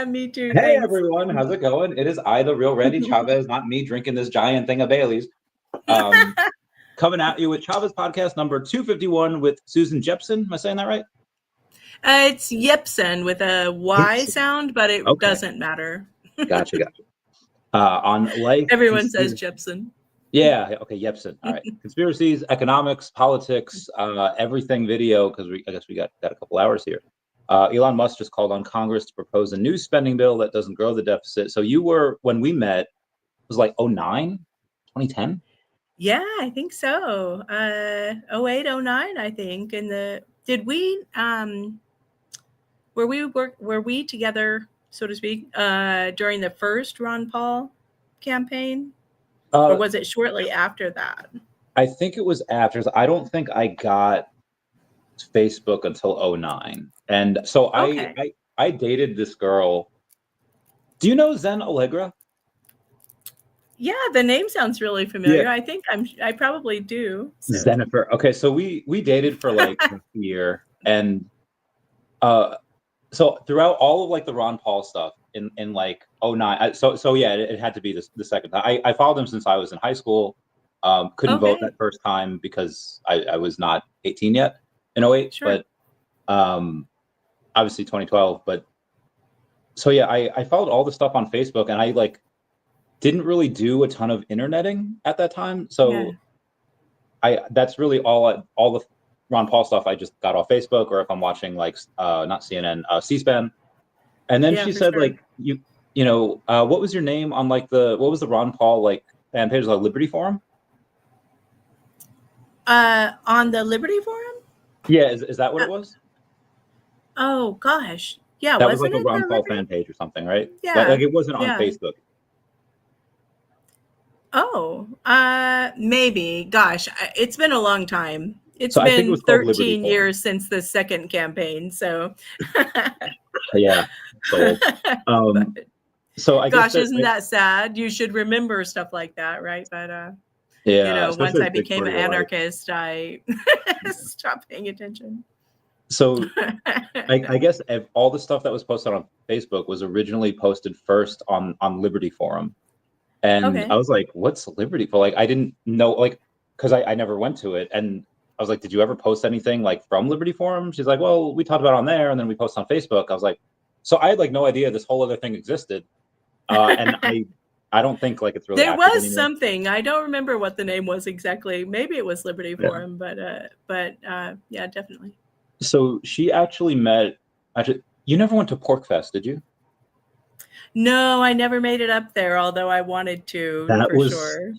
Me too. Hey Thanks. everyone, how's it going? It is I, the real Ready Chavez, not me drinking this giant thing of Bailey's. Coming at you with Chavez Podcast number 251 with Susan Jeppsson. Am I saying that right? It's Jeppsson with a Y sound, but it doesn't matter. Gotcha. On life, everyone says Jeppsson. Yeah. Okay. Jeppsson. All right. Conspiracies, economics, politics, everything video. Because I guess we got a couple hours here. Elon Musk just called on Congress to propose a new spending bill that doesn't grow the deficit. So you were, when we met, it was like 2010? Yeah, I think so. 08, 09, I think. Were we together, so to speak, during the first Ron Paul campaign? Or was it shortly after that? I think it was after. I don't think I got Facebook until 09. And so I dated this girl. Do you know Zen Allegra? Yeah, the name sounds really familiar. Yeah. I probably do. So. Jennifer. Okay, so we dated for like a year, and so throughout all of like the Ron Paul stuff in like 09. So yeah, it had to be the second time. I followed him since I was in high school. Couldn't vote that first time because I was not 18 yet in 08. Sure. But obviously 2012. But so yeah, I followed all the stuff on Facebook, and I like didn't really do a ton of interneting at that time. So that's really all the Ron Paul stuff I just got off Facebook, or if I'm watching like not CNN, C-SPAN. And then she said, like, you know, what was your name on like what was the Ron Paul like fan page, like Liberty Forum? On the Liberty Forum? Yeah, is that what it was? Oh gosh. Yeah, that was like a Ron Paul fan page or something, right? Yeah. Like it wasn't on Facebook. Oh, maybe. Gosh, it's been a long time. It's been 13 years since the second campaign. So yeah. So I guess isn't that sad? You should remember stuff like that, right? But yeah, you know, once I became an anarchist, I stopped paying attention. So I guess all the stuff that was posted on Facebook was originally posted first on Liberty Forum. And I was like, what's Liberty for? Like, I didn't know, like, because I never went to it. And I was like, did you ever post anything like from Liberty Forum? She's like, well, we talked about it on there, and then we post on Facebook. I was like, so I had like no idea this whole other thing existed. And I don't think like it's really there was anymore. Something. I don't remember what the name was exactly. Maybe it was Liberty Forum, but yeah, definitely. So she actually you never went to Pork Fest, did you? No, I never made it up there, although I wanted to. That was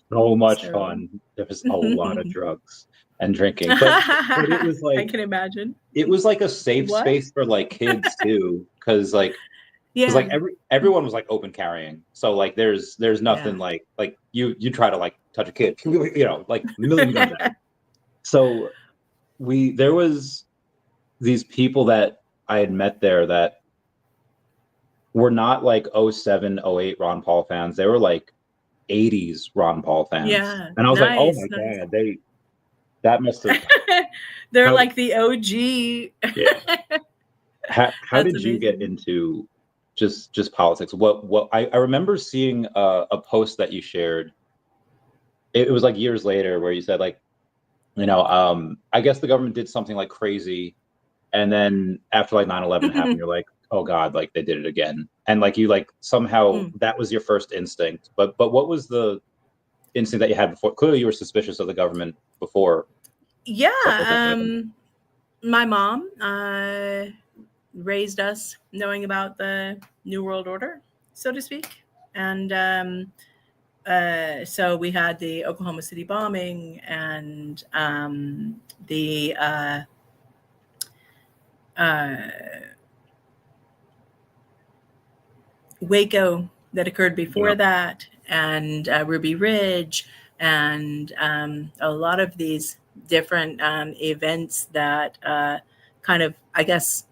so much fun. There was a lot of drugs and drinking, but it was like, I can imagine. It was like a safe space for like kids too, because like, like everyone was like open carrying. So like, there's nothing like you try to like touch a kid, you know, like a million guns out. So there was these people that I had met there that were not like 07, 08 Ron Paul fans. They were like 80s Ron Paul fans. Yeah. And I was like, oh my God, that must have. They're like the OG. Yeah. How did you get into just politics? What I remember seeing a post that you shared. It was like years later where you said like, you know, I guess the government did something like crazy. And then after like 9/11 happened, you're like, oh God, like they did it again. And like you like somehow that was your first instinct. But what was the instinct that you had before? Clearly you were suspicious of the government before. Yeah. My mom raised us knowing about the New World Order, so to speak. And so we had the Oklahoma City bombing and the Waco that occurred before that, and Ruby Ridge, and a lot of these different events that kind of, I guess,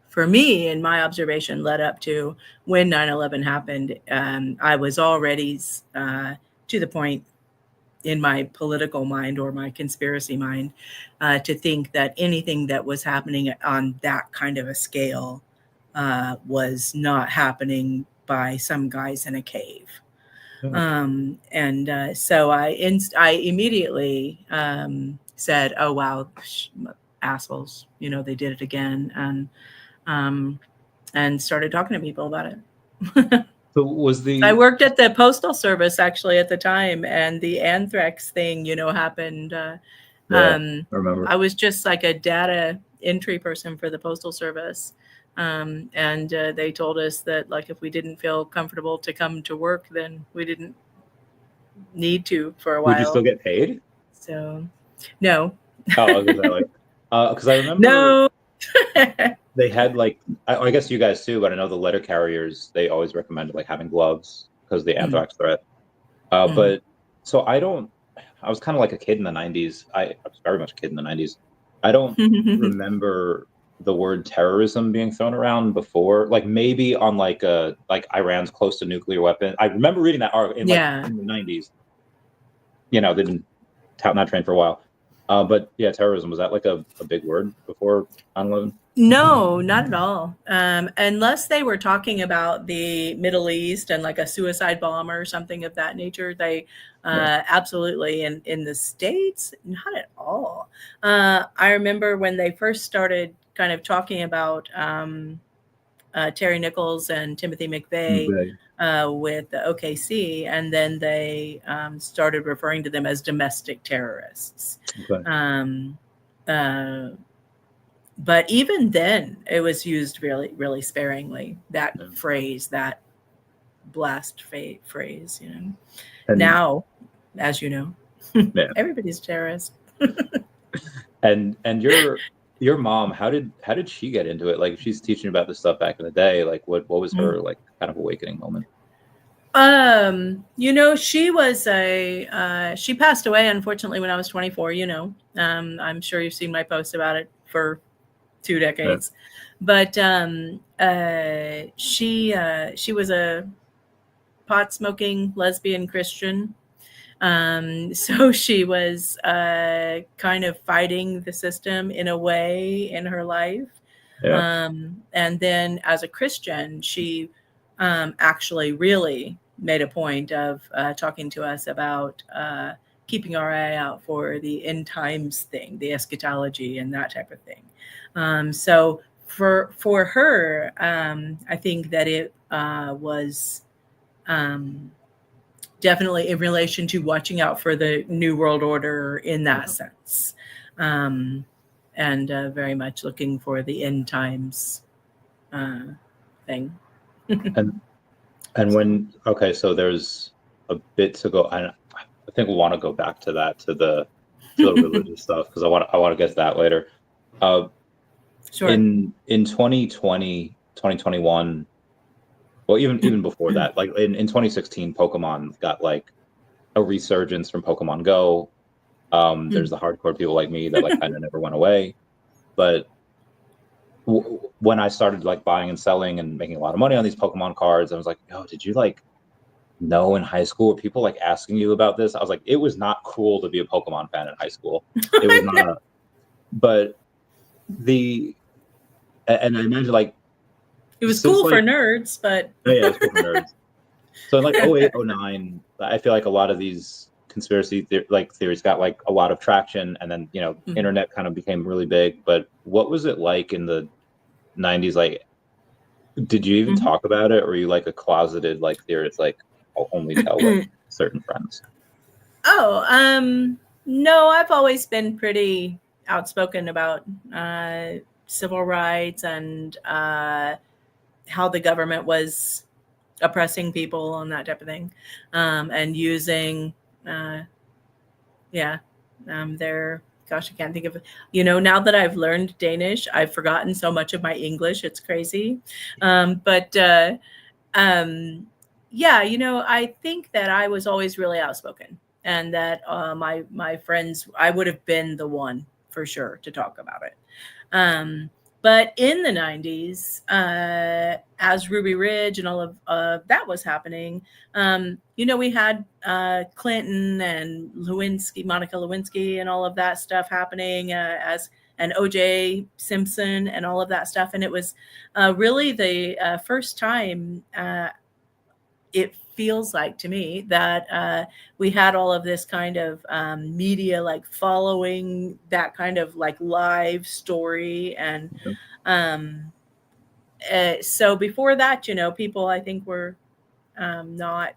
for me, in my observation, led up to when 9/11 happened. I was already to the point in my political mind or my conspiracy mind to think that anything that was happening on that kind of a scale was not happening by some guys in a cave. So I immediately said, "Oh wow, assholes! You know, they did it again," and started talking to people about it. So I worked at the Postal Service actually at the time, and the anthrax thing, happened. I remember. I was just like a data entry person for the Postal Service. And they told us that, like, if we didn't feel comfortable to come to work, then we didn't need to for a while. Would you still get paid? So, no. Oh, because I remember. No. They had like, I guess you guys too, but I know the letter carriers, they always recommended like having gloves because of the anthrax threat. But so I was kind of like a kid in the 90s. I was very much a kid in the 90s. I don't remember the word terrorism being thrown around before, like maybe on like Iran's close to nuclear weapon. I remember reading that article in the 90s. They didn't not train for a while. But yeah, terrorism, was that like a big word before 9/11? No, not at all. Unless they were talking about the Middle East and like a suicide bomb or something of that nature, they absolutely. In the States, not at all. I remember when they first started kind of talking about Terry Nichols and Timothy McVeigh with the OKC, and then they started referring to them as domestic terrorists. But even then, it was used really, really sparingly. That phrase, that blast phrase, And now, as you know, everybody's a terrorist. And your mom, how did she get into it? Like, if she's teaching about this stuff back in the day, like what was her like kind of awakening moment? She was she passed away, unfortunately, when I was 24, I'm sure you've seen my post about it for 2 decades, but she was a pot smoking lesbian Christian. So she was kind of fighting the system in a way in her life. And then as a Christian, she actually really made a point of talking to us about keeping our eye out for the end times thing, the eschatology and that type of thing. So for her, I think that it was definitely in relation to watching out for the New World Order in that sense, and very much looking for the end times thing. And when so there's a bit to go, and I think we'll want to go back to that, to the religious stuff, because I want to get to that later. Sure. In 2020, 2021, well, even before that, like in 2016, Pokemon got like a resurgence from Pokemon Go. There's the hardcore people like me that like kind of never went away. But when I started like buying and selling and making a lot of money on these Pokemon cards, I was like, "Yo, did you like know in high school, were people like asking you about this?" I was like, it was not cool to be a Pokemon fan in high school. It was not. But and I imagine like it was cool for nerds, but it was cool for nerds. So in like 08, 09, I feel like a lot of these conspiracy theories got like a lot of traction, and then internet kind of became really big. But what was it like in the 90s? Like, did you even talk about it, or were you like a closeted like theorist, like I'll only tell like certain friends? No, I've always been pretty outspoken about civil rights and how the government was oppressing people and that type of thing, and using their, gosh, I can't think of it. Now that I've learned Danish, I've forgotten so much of my English. It's crazy. I think that I was always really outspoken, and that my friends, I would have been the one for sure to talk about it. But in the 90s, as Ruby Ridge and all of that was happening, we had Clinton and Monica Lewinsky and all of that stuff happening as OJ Simpson and all of that stuff. And it was really the first time it feels like to me that we had all of this kind of media like following that kind of like live story. And so before that, people I think were not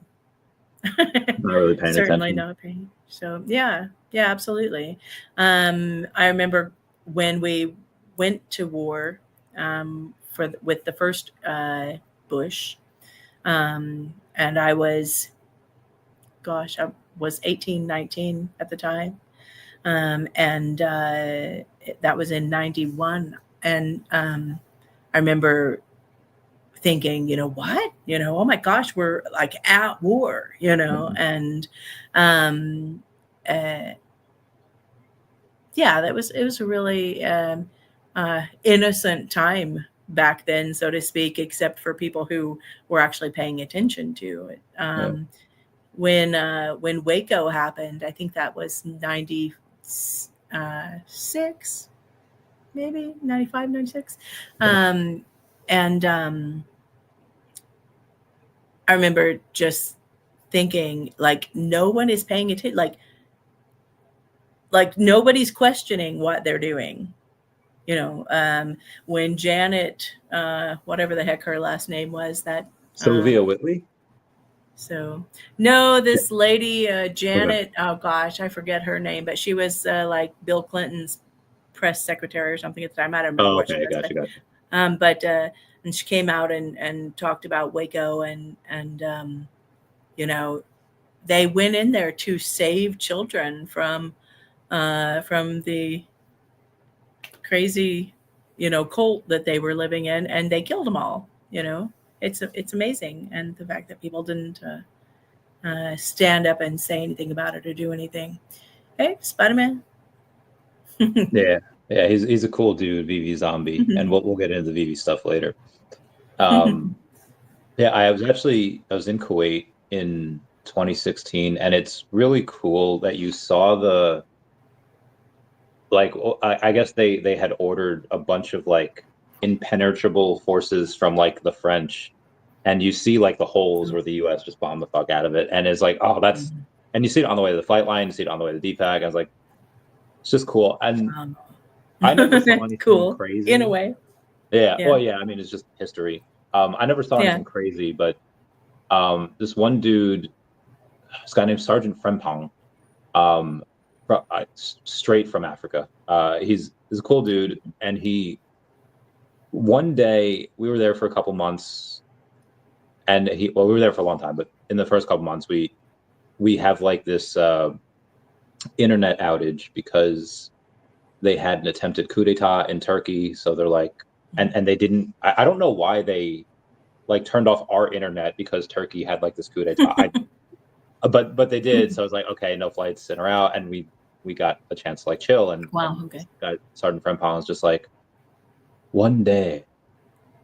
really paying certainly attention. not paying. So yeah, absolutely. I remember when we went to war with the first Bush, and I was 18, 19 at the time, and that was in 91, and I remember thinking, what, oh my gosh, we're like at war, and yeah, it was a really innocent time back then, so to speak, except for people who were actually paying attention to it. When Waco happened, I think that was 96, maybe 95, 96. And I remember just thinking, like, no one is paying attention. Like nobody's questioning what they're doing. When Janet, whatever the heck her last name was, that Sylvia Whitley. So no, this lady, Janet, oh gosh, I forget her name, but she was like Bill Clinton's press secretary or something at the time. I don't remember what she was. Gotcha. But and she came out and talked about Waco and they went in there to save children from the crazy, cult that they were living in, and they killed them all. It's amazing, and the fact that people didn't stand up and say anything about it or do anything. Hey, Spider-Man. Yeah, he's a cool dude, VeVe Zombie, and we'll get into the VeVe stuff later. Yeah, I was in Kuwait in 2016, and it's really cool that you saw the, like, I guess they had ordered a bunch of like impenetrable forces from like the French, and you see like the holes where the US just bombed the fuck out of it, and it's like, oh, that's, and you see it on the way to the flight line, you see it on the way to DPAC. I was like, it's just cool. And I never saw anything cool crazy in a way. Yeah. Well, yeah, I mean, it's just history. I never saw anything crazy, but this one dude, this guy named Sergeant Frempong, straight from Africa. He's a cool dude, and one day we were there for a couple months, and we were there for a long time, but in the first couple months we have like this internet outage because they had an attempted coup d'etat in Turkey. So they're like, and they didn't, I don't know why they like turned off our internet because Turkey had like this coup d'etat. But they did. So I was like, okay, no flights in or out. And we got a chance to like chill. And Sergeant Frempong was just like, one day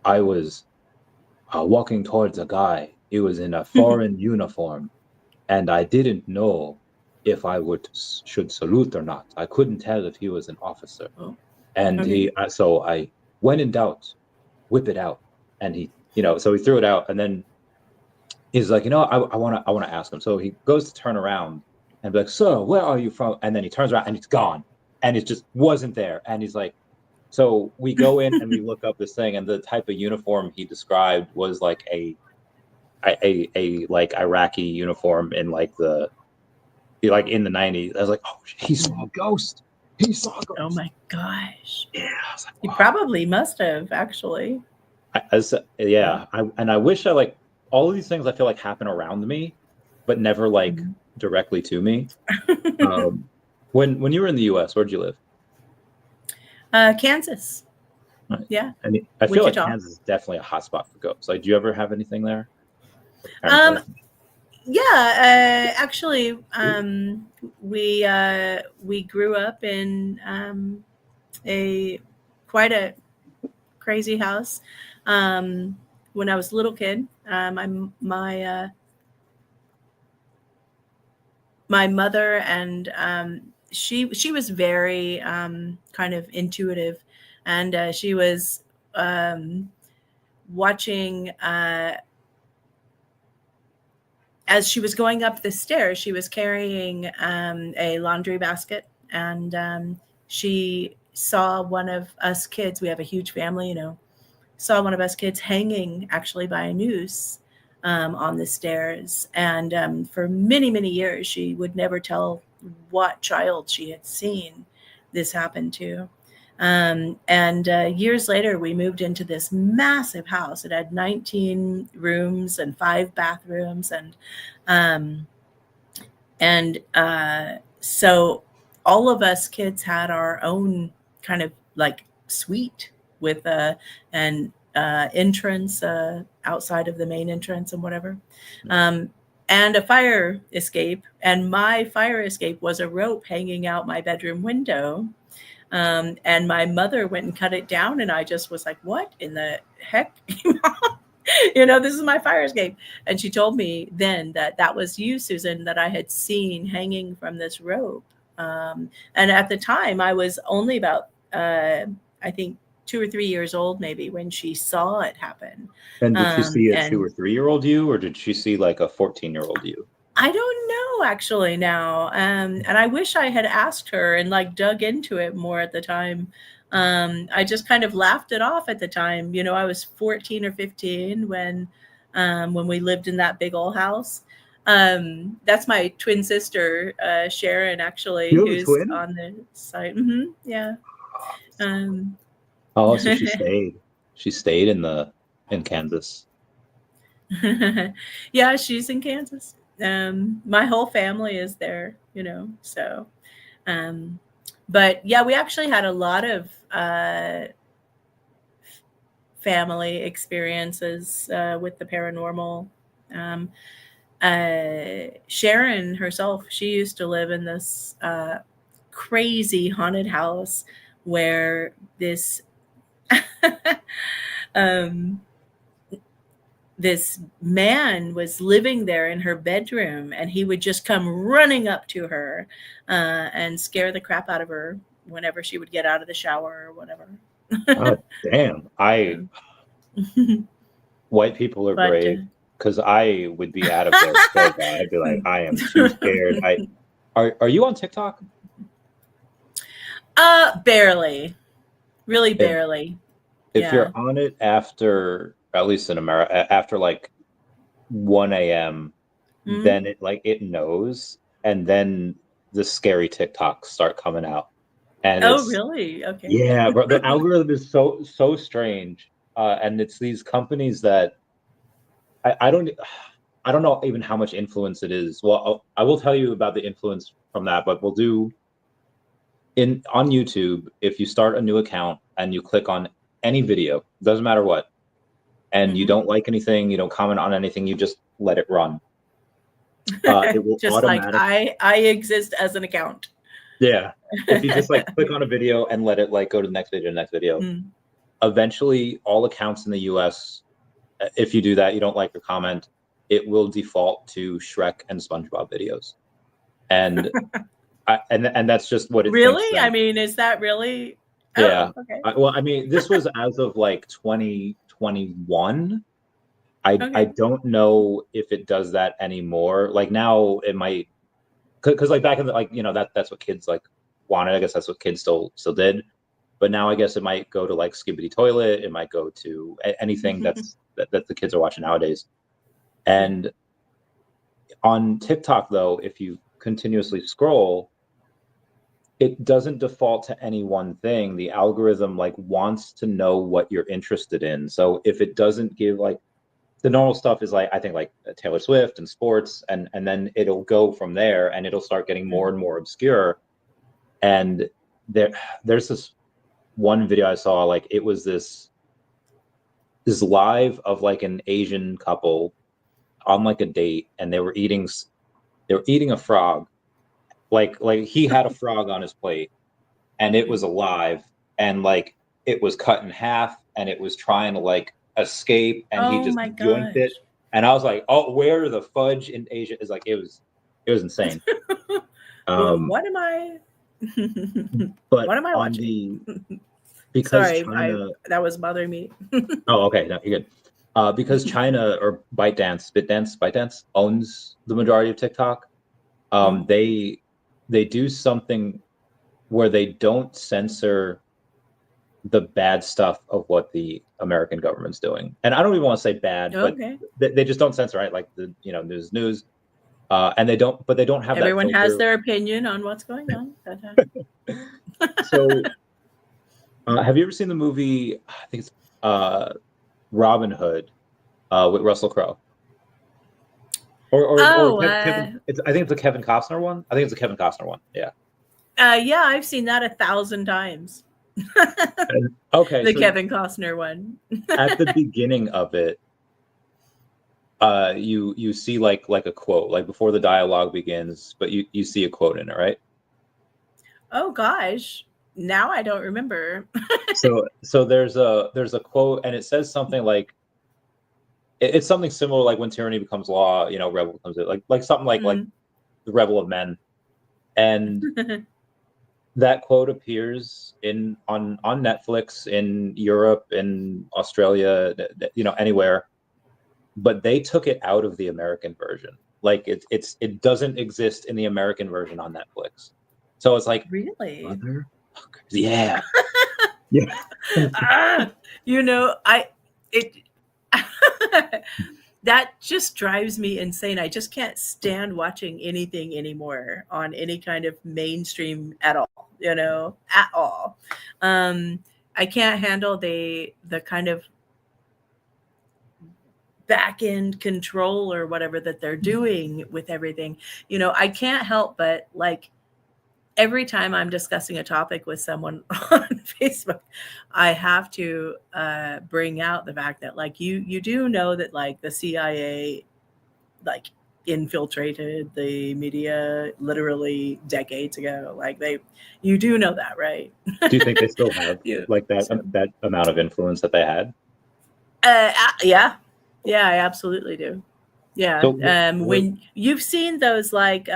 I was walking towards a guy. He was in a foreign uniform, and I didn't know if I should salute or not. I couldn't tell if he was an officer. And so I, when in doubt, whip it out. And he, so he threw it out, and then he's like, I want to ask him. So he goes to turn around and be like, sir, where are you from? And then he turns around and it's gone, and it just wasn't there. And he's like, so we go in and we look up this thing, and the type of uniform he described was like a like Iraqi uniform in like in the 90s. I was like, oh, he saw a ghost. He saw a ghost. Oh my gosh. Yeah. I was like, wow. He probably must have, actually. I wish I like all of these things I feel like happen around me, but never like directly to me. When you were in the US, where'd you live? Kansas. Right. Yeah. And I feel like Kansas is definitely a hotspot for ghosts. Like, do you ever have anything there? Yeah, actually, we grew up in quite a crazy house. When I was a little kid, my mother and she was very kind of intuitive, and she was watching as she was going up the stairs. She was carrying a laundry basket, and she saw one of us kids. We have a huge family, you know. Saw one of us kids hanging actually by a noose on the stairs. And for many, many years, she would never tell what child she had seen this happen to. And years later, we moved into this massive house. It had 19 rooms and 5 bathrooms. So all of us kids had our own kind of like suite with an entrance outside of the main entrance and whatever. And a fire escape. And my fire escape was a rope hanging out my bedroom window. And my mother went and cut it down, and I just was like, what in the heck? You know, this is my fire escape. And she told me then that that was you, Susan, that I had seen hanging from this rope. And at the time, I was only about, I think, 2 or 3 years old, maybe, when she saw it happen. And did she see a 2 or 3-year-old you, or did she see like a 14-year-old you? I don't know actually now. And I wish I had asked her and like dug into it more at the time. I just kind of laughed it off at the time. You know, I was 14 or 15 when we lived in that big old house. That's my twin sister, Sharon, actually, who's on the site. Mm-hmm, yeah. Oh, so she stayed. She stayed in Kansas. Yeah, she's in Kansas. My whole family is there, you know, so, but yeah, we actually had a lot of, family experiences, with the paranormal. Sharon herself, she used to live in this, crazy haunted house where this, this man was living there in her bedroom, and he would just come running up to her and scare the crap out of her whenever she would get out of the shower or whatever. Oh, damn. White people are brave, because I would be out of there so bad. I'd be like, I am too scared. Are you on TikTok? Barely. Really barely. If you're on it after, at least in America, after like 1 a.m., then it knows, and then the scary TikToks start coming out. And really? Okay. Yeah, but the algorithm is so strange, and it's these companies that I don't know even how much influence it is. Well, I will tell you about the influence from that, but we'll do on YouTube. If you start a new account and you click on any video, doesn't matter what, and you don't like anything, you don't comment on anything, you just let it run. It will just like I exist as an account. Yeah. If you just like click on a video and let it like go to the next video, eventually all accounts in the US, if you do that, you don't like or comment, it will default to Shrek and SpongeBob videos. And and that's just what it really? I mean, is that really? Yeah. Oh, okay. Well, I mean, this was as of like 2021. I don't know if it does that anymore. Like now it might, because like back in the, like, you know, that's what kids like wanted. I guess that's what kids still did. But now I guess it might go to like Skibbity Toilet. It might go to anything that the kids are watching nowadays. And on TikTok, though, if you continuously scroll, it doesn't default to any one thing. The algorithm like wants to know what you're interested in. So if it doesn't give like the normal stuff is like, I think like Taylor Swift and sports, and then it'll go from there, and it'll start getting more and more obscure. And there's this one video I saw, like it was this live of like an Asian couple on like a date, and they were eating a frog. Like he had a frog on his plate, and it was alive, and like it was cut in half, and it was trying to like escape, and he just yoinked it. And I was like, oh, where the fudge in Asia is like, it was insane. What am I? But what am I on watching? because Sorry, China. that was bothering me. Oh, okay, no, you're good. Because China or ByteDance owns the majority of TikTok. Mm. They do something where they don't censor the bad stuff of what the American government's doing. And I don't even want to say bad, but Okay. they just don't censor, right? Like the news. And they don't have that Everyone has filter. their opinion on what's going on. So, have you ever seen the movie? I think it's Robin Hood with Russell Crowe. Or Oh, Kevin. I think it's a Kevin Costner one. I think it's a Kevin Costner one. Yeah. Yeah, I've seen that 1,000 times. Okay. The So Kevin Costner one. at the beginning of it, you see like a quote, like before the dialogue begins, but you see a quote in it, right? Oh gosh, now I don't remember. So there's a quote, and it says something like it's something similar, like when tyranny becomes law, rebel becomes it, like something like the rebel of men, and that quote appears on Netflix in Europe, in Australia, anywhere, but they took it out of the American version. Like it doesn't exist in the American version on Netflix. So it's like, really? motherfuckers. Yeah. Yeah. That just drives me insane. I just can't stand watching anything anymore on any kind of mainstream at all, at all. I can't handle the kind of back end control or whatever that they're doing with everything. I can't help but like every time I'm discussing a topic with someone on Facebook, I have to bring out the fact that like you do know that like the CIA like infiltrated the media literally decades ago. Like you do know that, right? Do you think they still have like that that amount of influence that they had? Yeah, I absolutely do. Yeah. So when you've seen those like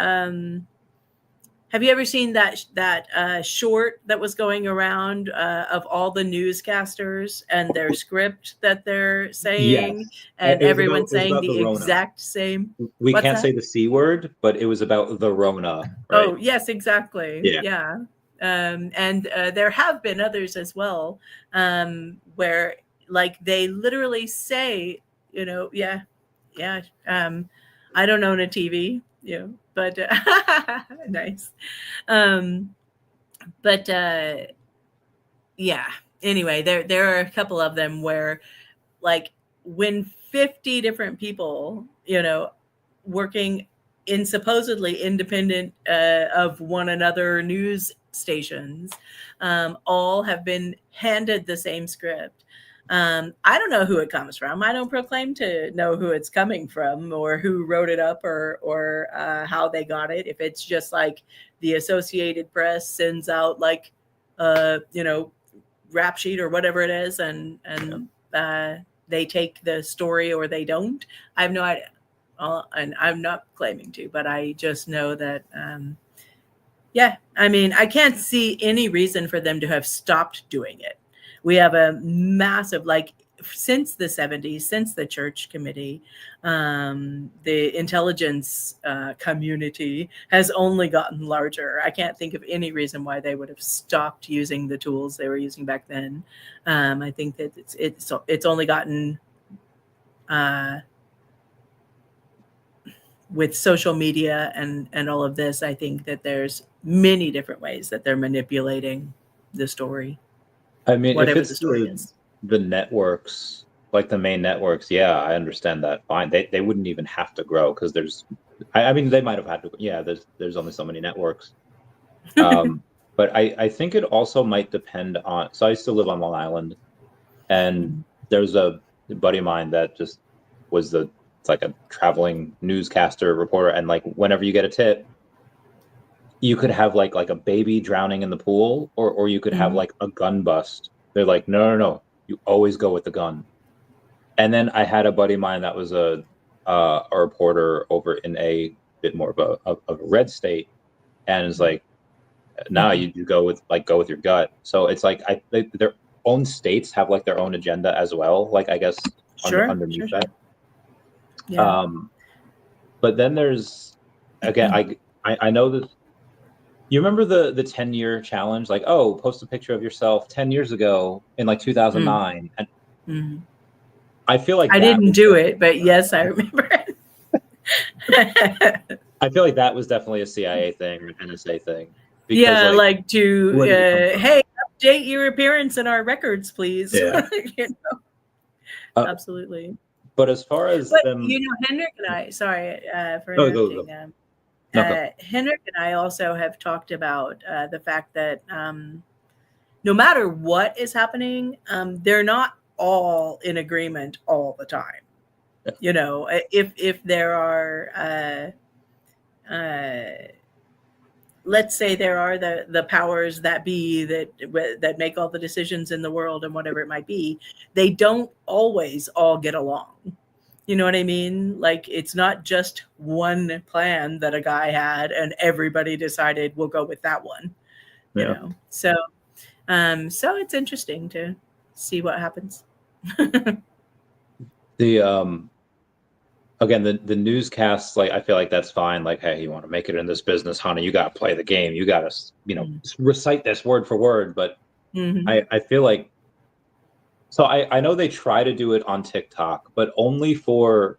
have you ever seen that short that was going around of all the newscasters and their script that they're saying, yes, and everyone's saying the the Rona. exact same? We can't say the C word, but it was about the Rona. Right? Oh, yes, exactly. Yeah. And there have been others as well, where like they literally say, yeah. I don't own a TV, but nice. But yeah. Anyway, there are a couple of them where, like, when 50 different people, working in supposedly independent of one another news stations, all have been handed the same script. I don't know who it comes from. I don't proclaim to know who it's coming from or who wrote it up or how they got it. If it's just like the Associated Press sends out like, rap sheet or whatever it is, and they take the story or they don't. I have no idea. And I'm not claiming to, but I just know that, yeah, I mean, I can't see any reason for them to have stopped doing it. We have a massive, like, since the 70s, since the church committee, the intelligence community has only gotten larger. I can't think of any reason why they would have stopped using the tools they were using back then. I think that it's only gotten with social media and all of this. I think that there's many different ways that they're manipulating the story. I mean, whatever if it's the story is. The networks, like the main networks, yeah, I understand that. Fine, they wouldn't even have to grow because I mean, they might have had to. Yeah, there's only so many networks. But I think it also might depend on. So I used to live on Long Island, and there's a buddy of mine that just was it's like a traveling newscaster reporter, and like whenever you get a tip, you could have like a baby drowning in the pool, or you could have like a gun bust. They're like, no, you always go with the gun. And then I had a buddy of mine that was a reporter over in a bit more of a red state, and it's like, Now you go with your gut. So it's like their own states have like their own agenda as well. Like I guess underneath that. Yeah. But then there's again, I know that you remember the 10-year challenge, like, oh, post a picture of yourself 10 years ago in like 2009. And I feel like I didn't do it, but yes, I remember it. I feel like that was definitely a CIA thing or NSA thing. Because, yeah, like to hey, update your appearance in our records, please. Yeah. You know? Absolutely. But as far as Henrik and I, sorry for interrupting. Henrik and I also have talked about the fact that no matter what is happening, they're not all in agreement all the time. Yeah. You know, if there are, let's say there are the powers that be that make all the decisions in the world and whatever it might be, they don't always all get along. You know what I mean? Like, it's not just one plan that a guy had and everybody decided we'll go with that one. You know, so it's interesting to see what happens. Again, the newscasts, like, I feel like that's fine. Like, hey, you want to make it in this business, honey, you got to play the game. You got to, recite this word for word. But I feel like, so I know they try to do it on TikTok, but only for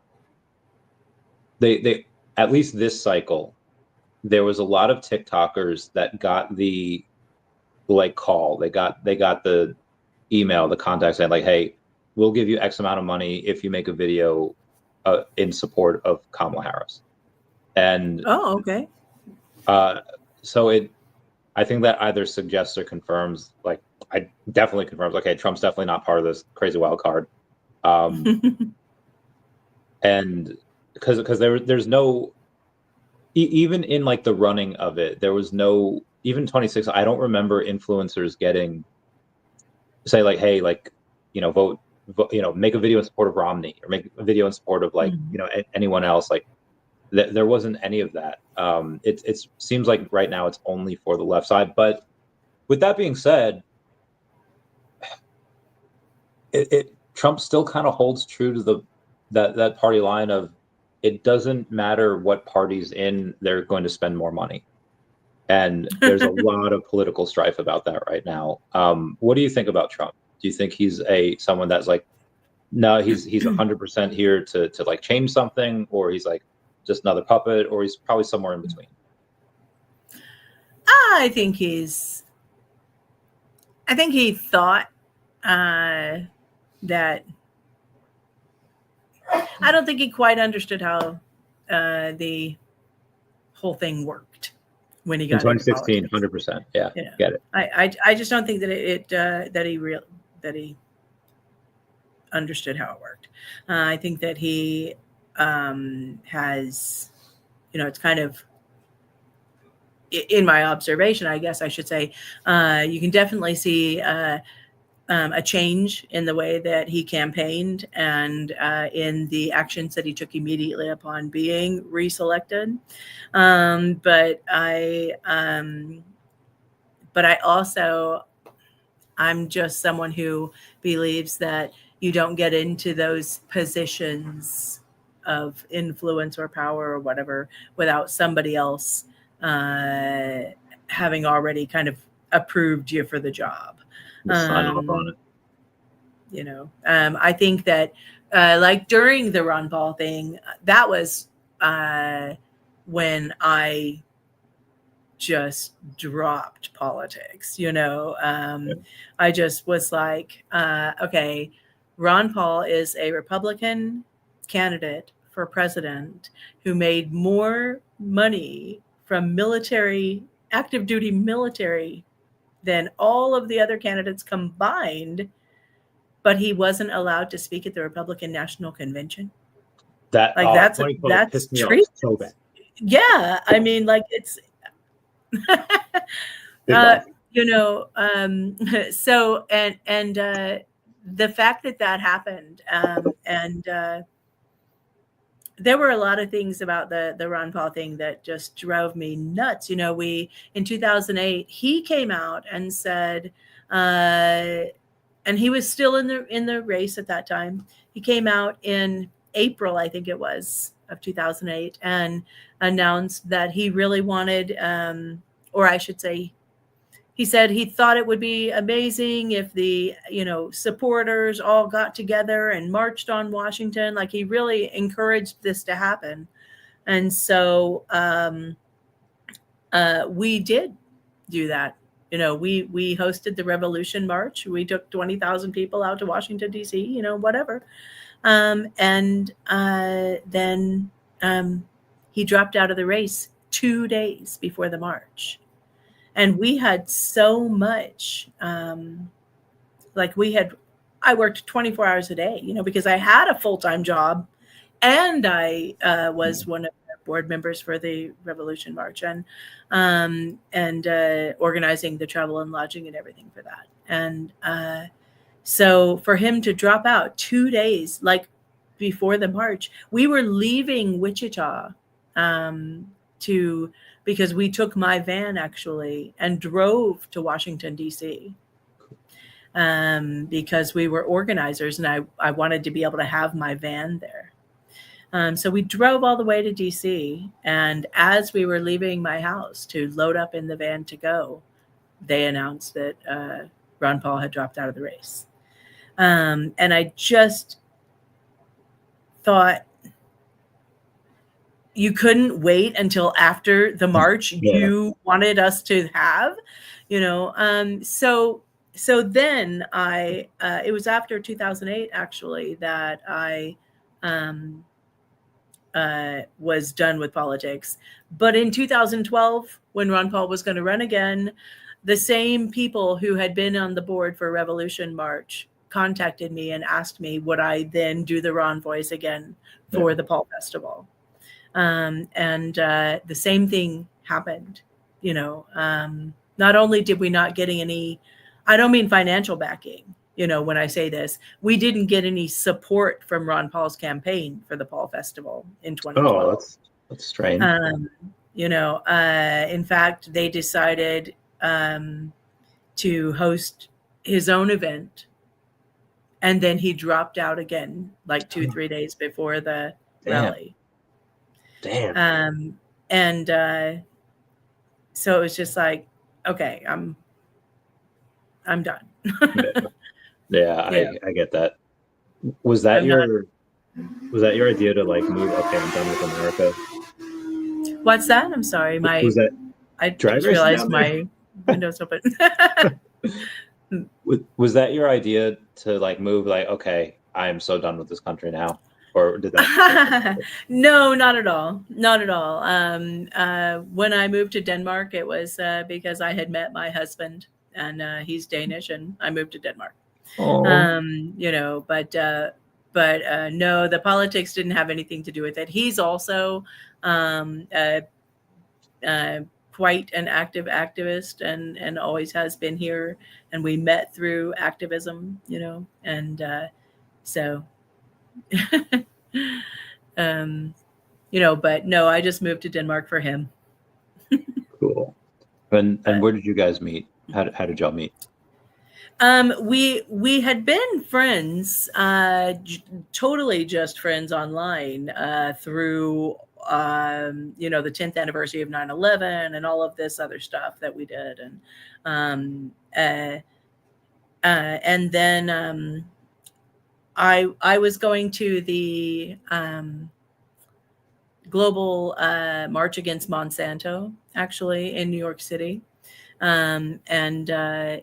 they at least this cycle, there was a lot of TikTokers that got the call. They got the email, the contact saying like, hey, we'll give you X amount of money if you make a video in support of Kamala Harris. And okay. So I think that either suggests or confirms, like, I definitely confirms, okay, Trump's definitely not part of this crazy wild card. And because there's no, even in like the running of it, there was no, even 26, I don't remember influencers getting, say like, hey, like, vote, make a video in support of Romney or make a video in support of like, anyone else. Like there wasn't any of that. It seems like right now it's only for the left side. But with that being said, Trump still kind of holds true to that party line of, it doesn't matter what party's in, they're going to spend more money. And there's a lot of political strife about that right now. What do you think about Trump? Do you think he's someone that's like, no, he's 100% here to like change something, or he's like just another puppet, or he's probably somewhere in between? I think he thought that, I don't think he quite understood how the whole thing worked when he got in 2016. 100%. Yeah, get it. I just don't think that that he understood how it worked. I think that he has, it's kind of, in my observation, I guess I should say, you can definitely see a change in the way that he campaigned and in the actions that he took immediately upon being reselected. But I'm just someone who believes that you don't get into those positions of influence or power or whatever without somebody else having already kind of approved you for the job. Sign off on it. I think that like during the Ron Paul thing, that was when I just dropped politics. I just was like, okay, Ron Paul is a Republican candidate for president who made more money from active duty military than all of the other candidates combined, but he wasn't allowed to speak at the Republican National Convention. That's treason. So bad. Yeah, I mean, like, it's so and the fact that happened, and there were a lot of things about the Ron Paul thing that just drove me nuts. In 2008, he came out and said, and he was still in the race at that time. He came out in April, I think it was, of 2008, and announced that he really wanted, or I should say, he said he thought it would be amazing if the, supporters all got together and marched on Washington. Like, he really encouraged this to happen. And so we did do that. We hosted the Revolution March. We took 20,000 people out to Washington, D.C., whatever. And then he dropped out of the race 2 days before the march. And we had so much, I worked 24 hours a day, because I had a full-time job, and I was one of the board members for the Revolution March, and organizing the travel and lodging and everything for that. And so for him to drop out 2 days, before the march, we were leaving Wichita because we took my van actually and drove to Washington, D.C. Because we were organizers, and I wanted to be able to have my van there. So we drove all the way to D.C. And as we were leaving my house to load up in the van to go, they announced that Ron Paul had dropped out of the race. And I just thought, you couldn't wait until after the march you wanted us to have, So then it was after 2008, actually, that I was done with politics. But in 2012, when Ron Paul was going to run again, the same people who had been on the board for Revolution March contacted me and asked me, would I then do the Ron voice again for the Paul Festival? And the same thing happened, not only did we not get any, I don't mean financial backing, when I say this, we didn't get any support from Ron Paul's campaign for the Paul Festival in 2012. Oh, that's strange. In fact, they decided to host his own event, and then he dropped out again, 2-3 days before the rally. Damn. So it was just like, okay, I'm done. I get that. Was that your idea to move? Okay, I'm done with America. What's that? I'm sorry. I just realized my window's open. Was that your idea to move? Okay, I am so done with this country now. Or did that? No, not at all. Not at all. When I moved to Denmark, it was because I had met my husband, and he's Danish, and I moved to Denmark. But no, the politics didn't have anything to do with it. He's also quite an active activist, and always has been here. And we met through activism, and so. But no, I just moved to Denmark for him. Cool. And where did you guys meet? How did y'all meet? We had been friends, totally just friends online, through the 10th anniversary of 9/11 and all of this other stuff that we did, and then I was going to the global march against Monsanto, actually, in New York City. And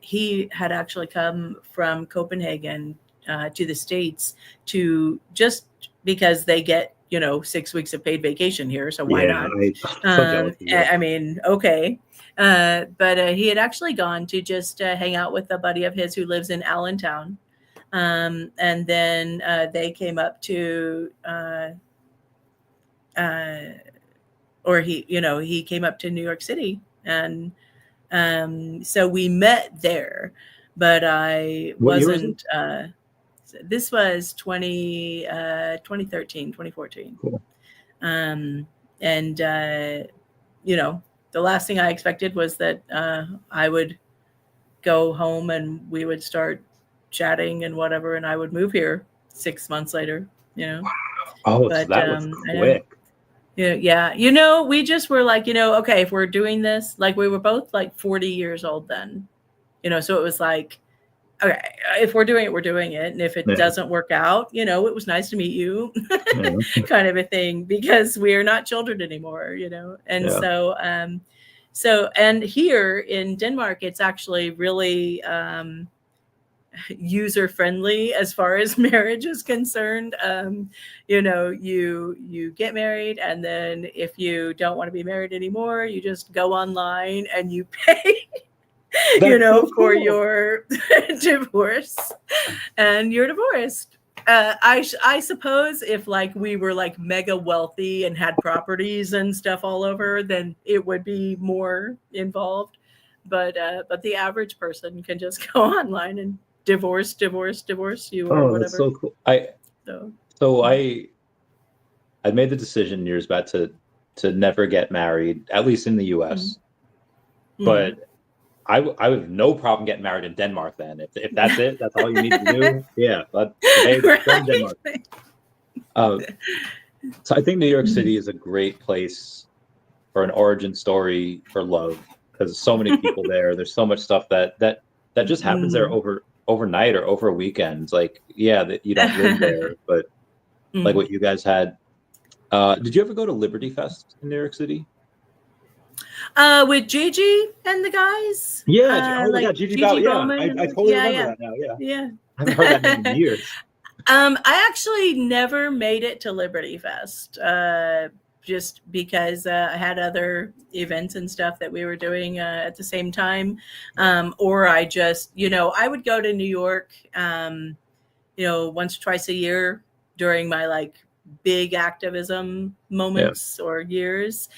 he had actually come from Copenhagen to the States just because they get, 6 weeks of paid vacation here. So why not? I mean, okay. But he had actually gone to just hang out with a buddy of his who lives in Allentown. And then they came up to, he came up to New York City, and so we met there. But I wasn't. This was 2013, 2014. Cool. And, you know, the last thing I expected was that I would go home and we would start chatting and whatever, and I would move here 6 months later, you know. Oh, but, so that was quick. Yeah. You know, we just were like, you know, okay, if we're doing this, like we were both like 40 years old then, you know, so it was like, okay, if we're doing it, we're doing it. And if it doesn't work out, you know, it was nice to meet you kind of a thing, because we are not children anymore, you know. And so and here in Denmark, it's actually really user friendly as far as marriage is concerned. You know, you get married, and then if you don't want to be married anymore, you just go online and you pay you know, so cool. for your divorce, and you're divorced. I suppose if like we were like mega wealthy and had properties and stuff all over, then it would be more involved. But the average person can just go online and divorce you or whatever. That's so cool. So I made the decision years back to never get married, at least in the US. Mm-hmm. But I have no problem getting married in Denmark then. If that's it, that's all you need to do. Yeah, but from Denmark. So I think New York City is a great place for an origin story for love, because so many people there. There's so much stuff that just happens there overnight or over weekends. Like, yeah, that you don't live there, but like what you guys had. Did you ever go to Liberty Fest in New York City? With Gigi and the guys. Yeah, oh my God, Gigi Bowman. Yeah, I totally remember that now. Yeah. I haven't heard that name in years. I actually never made it to Liberty Fest, just because I had other events and stuff that we were doing at the same time. Or I just, you know, I would go to New York, you know, once or twice a year during my like big activism moments or years.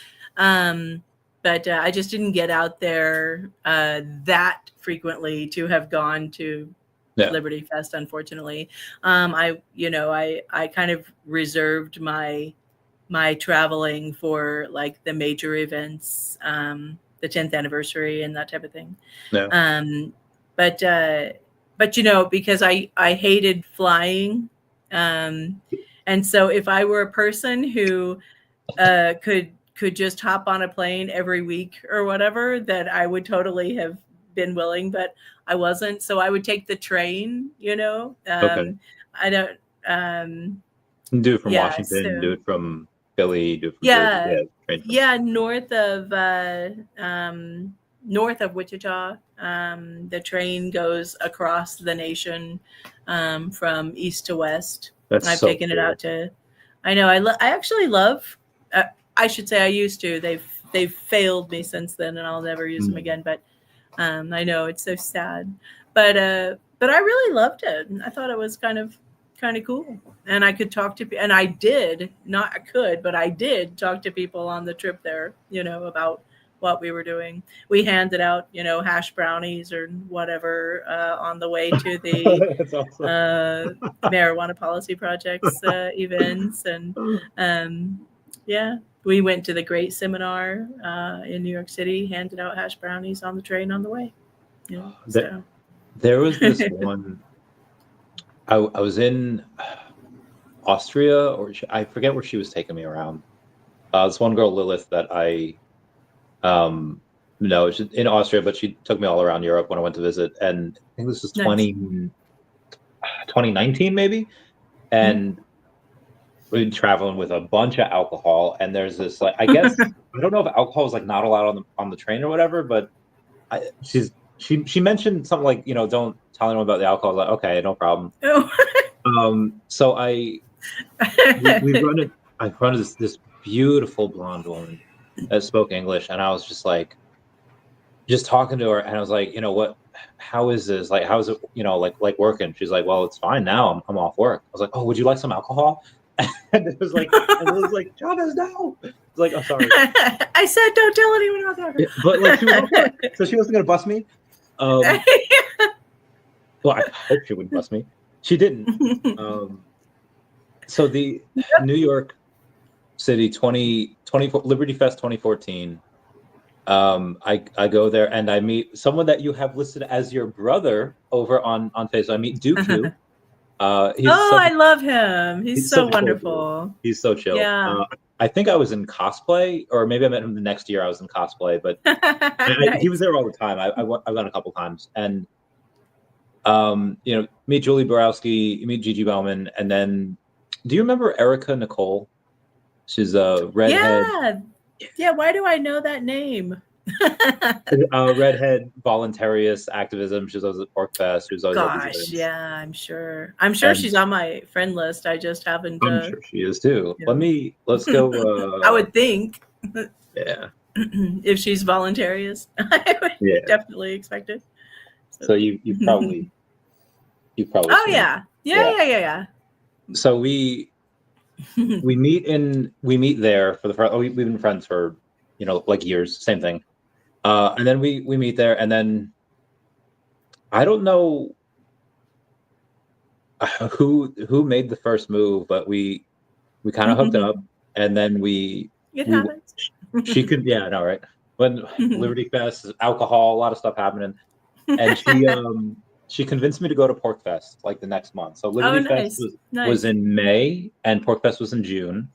But I just didn't get out there that frequently to have gone to Liberty Fest, unfortunately. I kind of reserved my traveling for like the major events, the 10th anniversary and that type of thing. But you know, because I hated flying. And so if I were a person who could just hop on a plane every week or whatever, that I would totally have been willing, but I wasn't. So I would take the train, you know. I don't do it from Washington, do it from Philly, do it from Jersey, north of Wichita. The train goes across the nation from east to west. I've taken it out to. I know. I actually love. I should say I used to. They've failed me since then, and I'll never use them again. But I know it's so sad. But I really loved it. I thought it was kind of cool, and I could talk to. And I did I did talk to people on the trip there. You know, about what we were doing. We handed out, you know, hash brownies or whatever on the way to the awesome. Marijuana Policy Project's events, and we went to the Great Seminar in New York City, handed out hash brownies on the train on the way. You know, There was this one. I was in Austria, or I forget where she was taking me around. This one girl, Lilith, that I she's in Austria, but she took me all around Europe when I went to visit. And I think this was 2019 maybe. And we've been traveling with a bunch of alcohol, and there's this like, I guess I don't know if alcohol is like not allowed on the train or whatever, but she mentioned something like, you know, don't tell anyone about the alcohol. I was like, okay, no problem. So I run this beautiful blonde woman that spoke English, and I was just like, just talking to her, and I was like, you know what? How is this? Like, how is it? You know, like working? She's like, well, it's fine now. I'm off work. I was like, oh, would you like some alcohol? And it was like, Chavez, no. It's like, I'm sorry. I said, don't tell anyone about that. Yeah, but like, she was off work, so she wasn't gonna bust me. Well, I hope she wouldn't bust me. She didn't. So the New York City 2024 Liberty Fest 2014. I go there and I meet someone that you have listed as your brother over on Facebook. I meet DEVVE. I love him. He's so wonderful. He's so chill. Yeah. I think I was in cosplay, or maybe I met him the next year. I was in cosplay, but Nice. he was there all the time. I've gone a couple times, and meet Julie Borowski, meet Gigi Bauman, and then do you remember Erica Nicole? She's a redhead. Yeah. Why do I know that name? Redhead voluntarist activism. She was always at Pork Fest. She was always at these events. I'm sure. She's on my friend list. I just haven't. I'm sure she is too. Let's go. I would think. Yeah. If she's voluntarist, I would definitely expect it. So you probably. Oh yeah. So we meet there for the first. We've been friends for like years. Same thing. And then we meet there, and then I don't know who made the first move, but we kind of hooked up, and then it happens. She could, right. When Liberty Fest, alcohol, a lot of stuff happening, and she convinced me to go to Pork Fest like the next month. So Liberty Fest was in May, and Pork Fest was in June,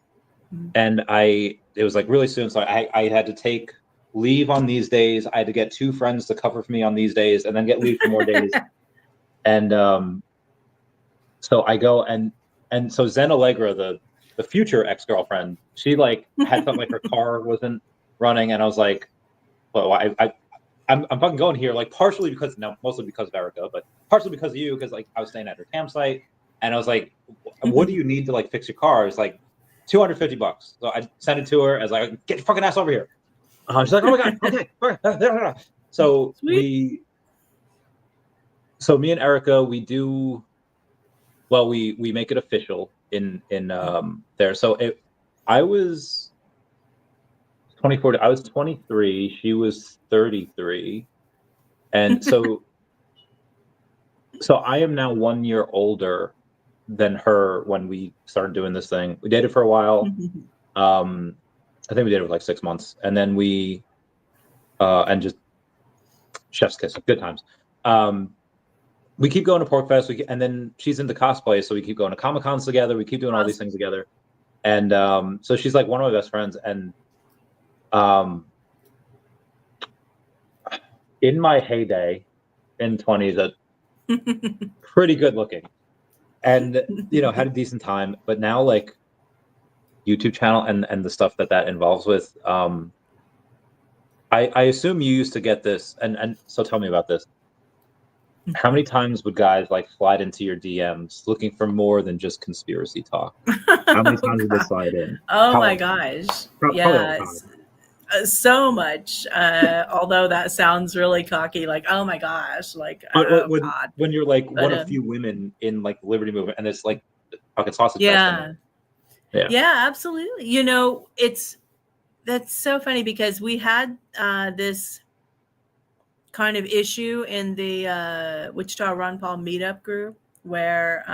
and it was like really soon, so I had to take leave on these days. I had to get 2 friends to cover for me on these days, and then get leave for more days. And so I go, and so Zen Allegra, the future ex-girlfriend, she like had something like her car wasn't running, and I was like, well, I'm fucking going here, like partially mostly because of Erica, but partially because of you, because like I was staying at her campsite, and I was like, what do you need to like fix your car? It's like $250. So I sent it to her. I was like, get your fucking ass over here. She's like, oh my god, okay. So me and Erica, we make it official in there. So I was 24. I was 23. She was 33, and so I am now 1 year older than her when we started doing this thing. We dated for a while. I think we dated for like 6 months, and then we and just chef's kiss, good times. We keep going to Pork Fest, and then she's into cosplay, so we keep going to Comic Cons together. We keep doing all these things together, and so she's like one of my best friends. And in my heyday, in 20s, pretty good looking, and had a decent time. But now, like YouTube channel and the stuff that involves with, I assume you used to get this, and so tell me about this. How many times would guys like slide into your DMs looking for more than just conspiracy talk? How many times would they slide in? Oh my gosh. So much. Although that sounds really cocky, like, oh my gosh, like, God. When you're like one of few women in like the Liberty movement, and it's like fucking sausage fest. Yeah, absolutely. That's so funny, because we had this kind of issue in the Wichita Ron Paul meetup group, where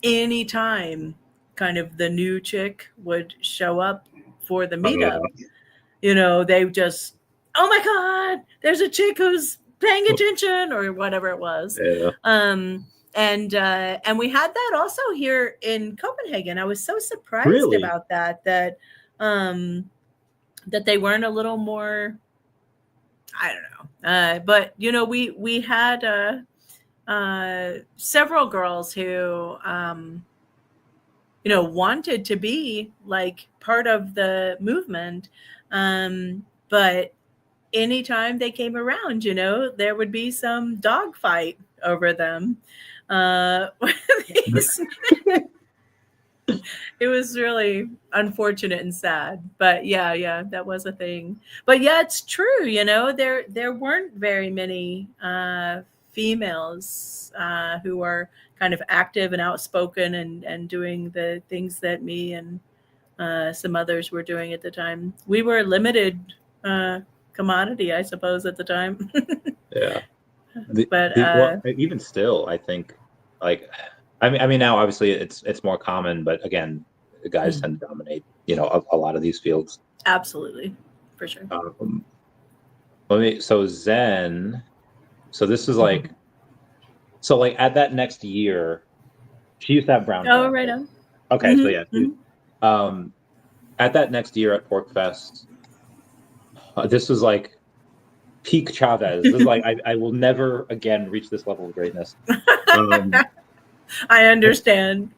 anytime kind of the new chick would show up for the meetup, they just, oh my God, there's a chick who's paying attention, or whatever it was. And we had that also here in Copenhagen. I was so surprised about that they weren't a little more, I don't know. But we had several girls who wanted to be like part of the movement, but anytime they came around, there would be some dogfight over them. It was really unfortunate and sad, but yeah, that was a thing. But yeah, it's true. There weren't very many females who are kind of active and outspoken and doing the things that me and some others were doing at the time. We were a limited commodity, I suppose, at the time. Yeah. Well, even still, I think, like, I mean, now obviously it's more common, but again, the guys tend to dominate, a lot of these fields. Absolutely, for sure. So this is like, so like at that next year, she used to have brown hair. Oh, right on. Okay, so yeah, at that next year at PorcFest, this was like peak Chavez. This is like I will never again reach this level of greatness. I understand.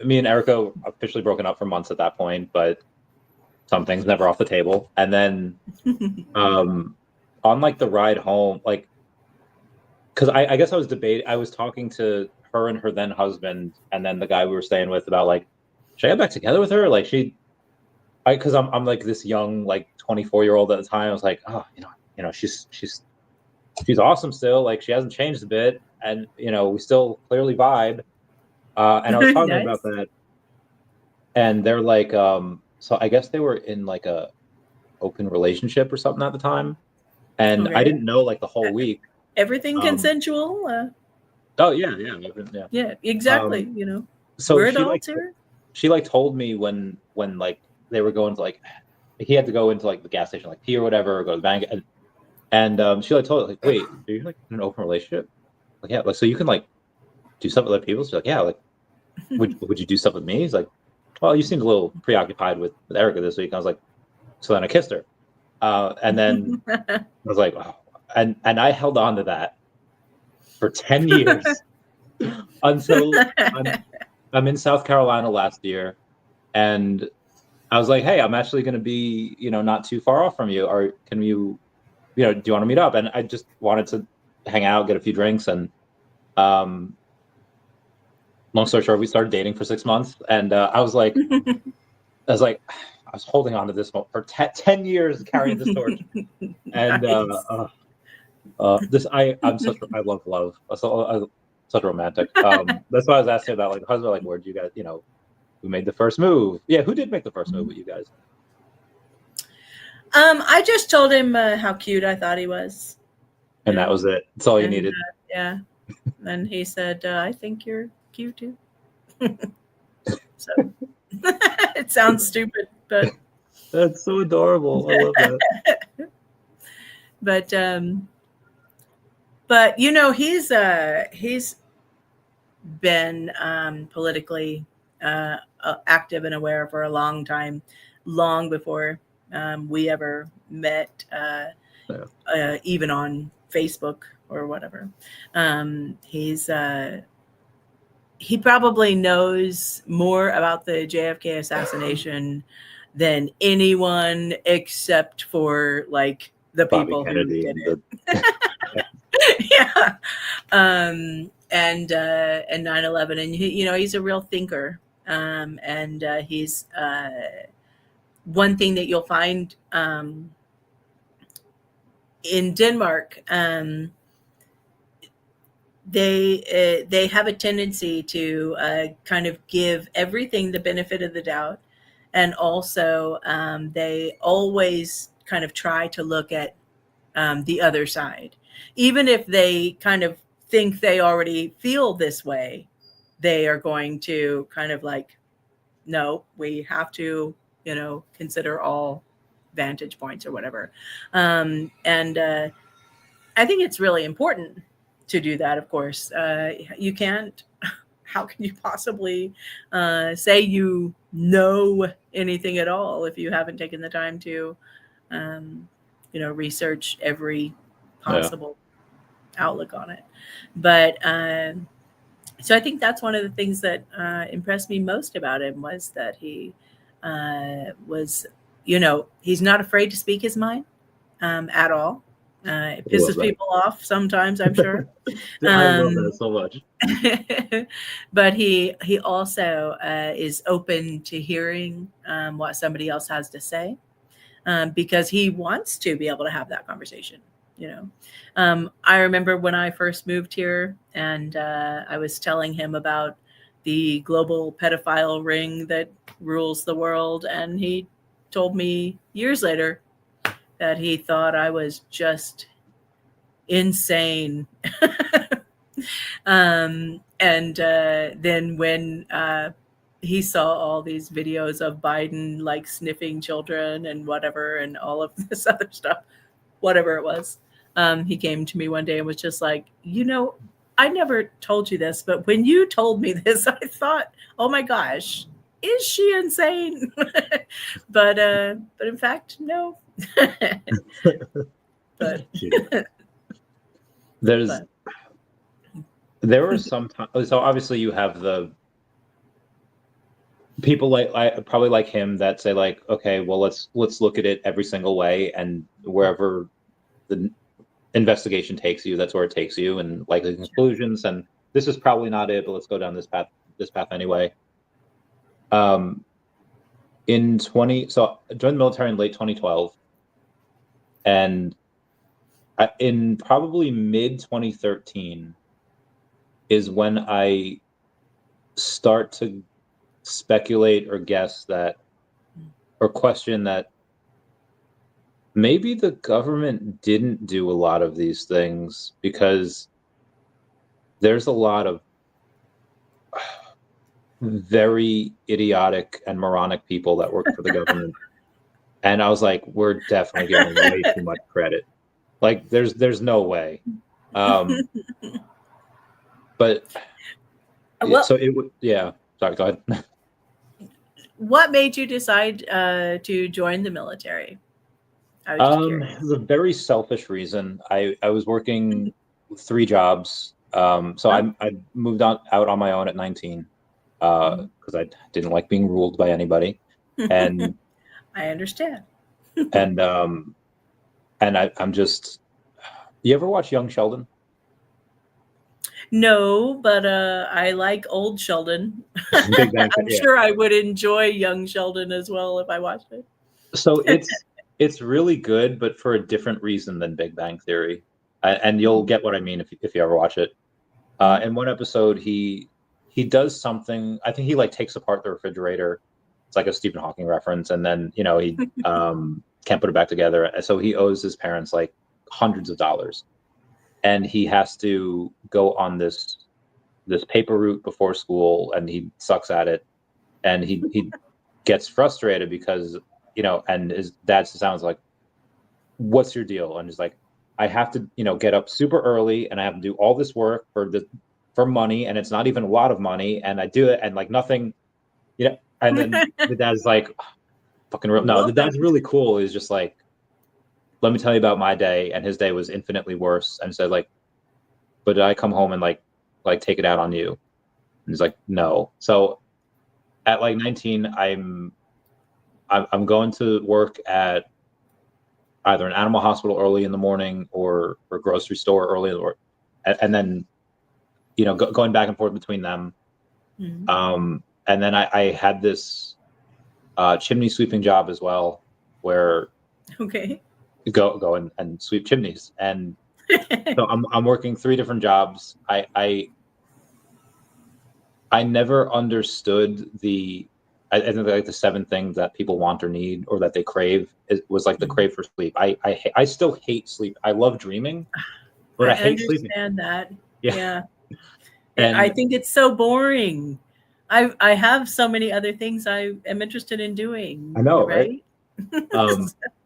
Me and Erica officially broken up for months at that point, but some things never off the table. And then on like the ride home, like, because I guess I was talking to her and her then husband, and then the guy we were staying with about like, should I get back together with her? Like because I'm like this young, like 24-year-old at the time. I was like, oh, she's awesome still. Like she hasn't changed a bit, and we still clearly vibe. And I was talking about that, and they're like, so I guess they were in like a open relationship or something at the time, and I didn't know like the whole week. Everything consensual. Oh yeah. Yeah, exactly. So we're adults here. She like told me when like they were going to like, he had to go into like the gas station, like pee or whatever, or go to the bank, and she like told me like, wait, are you like in an open relationship? Like yeah, like so you can like do stuff with other people. She's like, yeah, like would you do stuff with me? He's like, well, you seemed a little preoccupied with Erica this week. I was like, so then I kissed her, and then I was like, oh. And I held on to that for 10 years until I'm in South Carolina last year, and I was like, hey, I'm actually going to be, not too far off from you. Or can you, do you want to meet up? And I just wanted to hang out, get a few drinks, and long story short, we started dating for 6 months, and I was holding on to this for 10 years, carrying this torch, and I love love. I'm such a romantic. That's why I was asking about like husband, like where did you guys, who made the first move? Yeah, who did make the first move with you guys? I just told him how cute I thought he was, and that was it. That's all you needed. Yeah, and he said, "I think you're cute too." So it sounds stupid, but that's so adorable. I love that. But he's been politically active and aware for a long time, long before we ever met, even on Facebook or whatever. He probably knows more about the JFK assassination than anyone except for like the people who did it. Yeah. And 9/11, and he's a real thinker. And he's one thing that you'll find in Denmark. They have a tendency to kind of give everything the benefit of the doubt, and also they always kind of try to look at the other side. Even if they kind of think they already feel this way, they are going to kind of like, no, we have to, consider all vantage points or whatever. And I think it's really important to do that, of course. You can't, how can you possibly say you know anything at all if you haven't taken the time to, research every possible outlook on it. But so I think that's one of the things that impressed me most about him, was that he was, he's not afraid to speak his mind at all. It pisses people off sometimes, I'm sure. I love that so much. But he also is open to hearing what somebody else has to say, because he wants to be able to have that conversation. I remember when I first moved here, and I was telling him about the global pedophile ring that rules the world, and he told me years later that he thought I was just insane. And then when he saw all these videos of Biden like sniffing children and whatever and all of this other stuff, whatever it was, he came to me one day and was just like, I never told you this, but when you told me this, I thought, oh my gosh, is she insane? But in fact, no. But there were some times. So obviously, you have the people probably like him that say like, okay, well, let's look at it every single way, and wherever the investigation takes you, that's where it takes you, and likely conclusions. And this is probably not it, but let's go down this path anyway. So I joined the military in late 2012, and in probably mid 2013 is when I start to speculate or guess that, or question that maybe the government didn't do a lot of these things, because there's a lot of very idiotic and moronic people that work for the government. And I was like, we're definitely giving way too much credit. Like there's no way. But so it would, yeah. Sorry, go ahead. What made you decide to join the military? It was a very selfish reason. I was working 3 jobs. So I moved out on my own at 19 because I didn't like being ruled by anybody. And I understand. and I'm just. You ever watch Young Sheldon? No, but I like old Sheldon. I'm sure I would enjoy Young Sheldon as well if I watched it. So it's really good, but for a different reason than Big Bang Theory, and you'll get what I mean if you ever watch it. In one episode, he does something. I think he like takes apart the refrigerator. It's like a Stephen Hawking reference, and then he can't put it back together. And so he owes his parents like hundreds of dollars, and he has to go on this paper route before school, and he sucks at it, and he gets frustrated because and his dad sounds like, what's your deal? And he's like, I have to get up super early, and I have to do all this work for money, and it's not even a lot of money, and I do it and like nothing, and then the dad's like, fucking real. No, the dad's really cool. He's just like, let me tell you about my day. And his day was infinitely worse. And said like, but did I come home and like take it out on you? And he's like, no. So at like 19, I'm going to work at either an animal hospital early in the morning or a grocery store early in the morning. And then, going back and forth between them. Mm-hmm. And then I had this chimney sweeping job as well, where go and sweep chimneys. And so I'm working 3 different jobs. I never understood I think like the 7 things that people want or need or that they crave was like the crave for sleep. I still hate sleep. I love dreaming, but I hate sleeping. I understand that. Yeah. And I think it's so boring. I have so many other things I am interested in doing. I know, right?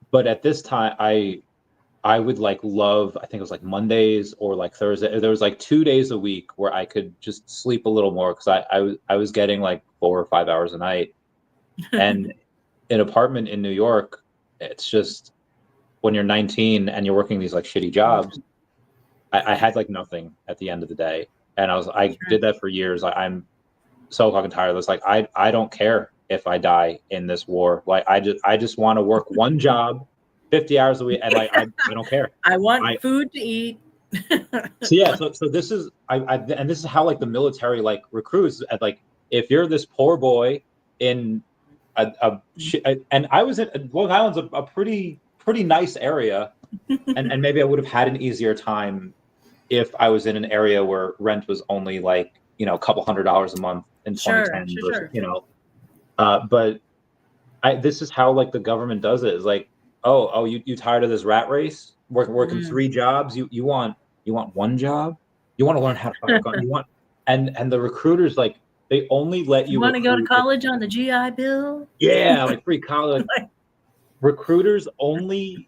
But at this time, I would like love, I think it was like Mondays or like Thursday. There was like 2 days a week where I could just sleep a little more because I was getting like 4 or 5 hours a night. And an apartment in New York, it's just when you're 19 and you're working these like shitty jobs, I had like nothing at the end of the day. And I did that for years. I'm so fucking tired of this. Like I don't care if I die in this war. Like I just want to work one job, 50 hours a week, and like I don't care. I want food to eat. So this is and this is how like the military like recruits. Like if you're this poor boy in and I was in Long Island's a pretty nice area, and maybe I would have had an easier time if I was in an area where rent was only like a couple $100 a month in 2010 versus, but this is how like the government does it. Is like, oh, you tired of this rat race? working 3 jobs. You want 1 job? You want to learn how to fire a gun? You want and the recruiters, like, they only let you want to go to recruit college on the GI Bill? Yeah, like free college. Recruiters only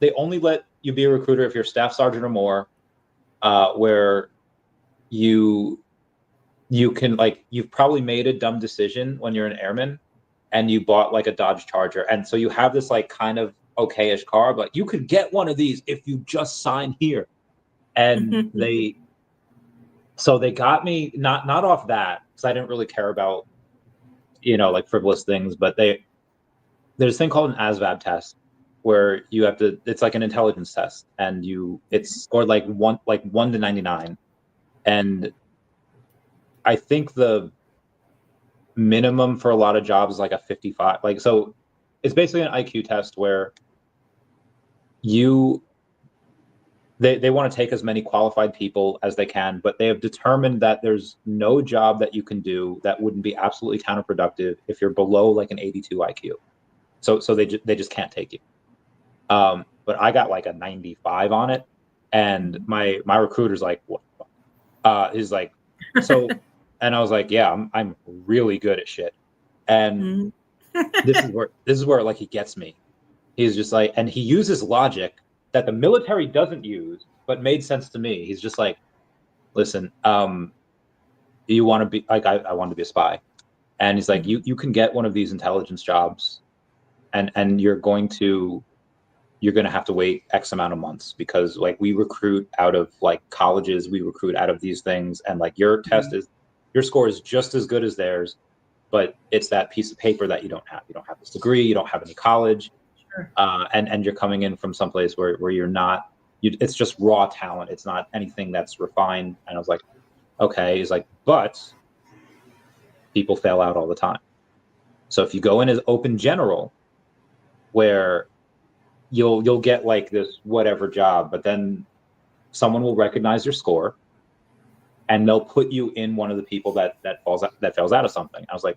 let you be a recruiter if you're staff sergeant or more, where you can, like, you've probably made a dumb decision when you're an airman and you bought like a Dodge Charger, and so you have this like kind of okay-ish car, but you could get one of these if you just sign here. And they got me not off that, because I didn't really care about, like, frivolous things, but there's this thing called an ASVAB test where you have to, it's like an intelligence test, and it's scored like 1 to 99. And I think the minimum for a lot of jobs is like a 55. Like, so it's basically an IQ test where they want to take as many qualified people as they can, but they have determined that there's no job that you can do that wouldn't be absolutely counterproductive if you're below like an 82 IQ. So they just can't take you. But I got like a 95 on it, and my recruiter's like, what? He's like, so, and I was like, yeah, I'm really good at shit. And this is where like he gets me. He's just like, and he uses logic that the military doesn't use, but made sense to me. He's just like, listen, you want to be like, I want to be a spy. And he's like, you can get one of these intelligence jobs, and you're going to have to wait X amount of months, because like we recruit out of like colleges, we recruit out of these things, and like your score is just as good as theirs, but it's that piece of paper that you don't have. You don't have this degree, you don't have any college. Sure. And you're coming in from someplace where you're not, it's just raw talent. It's not anything that's refined. And I was like, okay. He's like, but people fail out all the time. So if you go in as open general, where you'll get like this whatever job, but then someone will recognize your score and they'll put you in one of the people that fails out of something. I was like,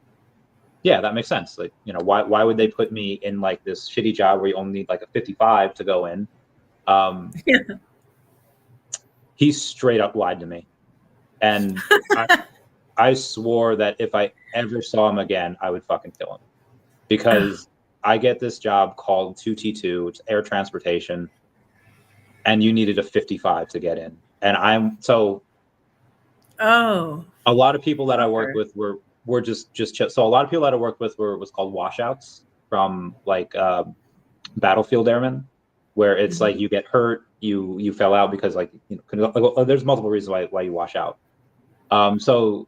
yeah, that makes sense. Like, why would they put me in like this shitty job where you only need like a 55 to go in? He straight up lied to me. And I swore that if I ever saw him again, I would fucking kill him, because I get this job called 2T2, it's air transportation, and you needed a 55 to get in. And a lot of people that I worked with were just so a lot of people that I worked with was called washouts from like battlefield airmen, where it's like you get hurt, you fell out because like there's multiple reasons why you wash out. So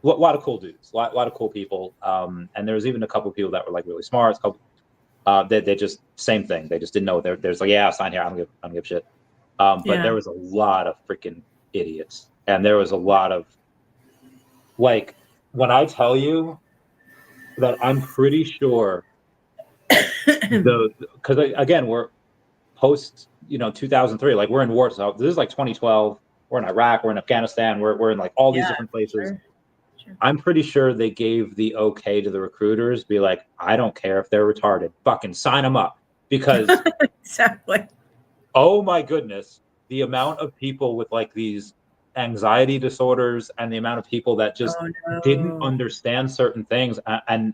a lot of cool dudes, a lot of cool people, and there was even a couple of people that were like really smart. They just same thing. They just didn't know. There's like, yeah, sign here. I don't give a shit. But there was a lot of freaking idiots, and there was a lot of like, when I tell you that I'm pretty sure because again, we're post 2003, like we're in war. So this is like 2012. We're in Iraq. We're in Afghanistan. We're in like all these different places. Sure. I'm pretty sure they gave the okay to the recruiters, be like, I don't care if they're retarded, fucking sign them up, because exactly. Oh my goodness, the amount of people with like these anxiety disorders and the amount of people that just didn't understand certain things, and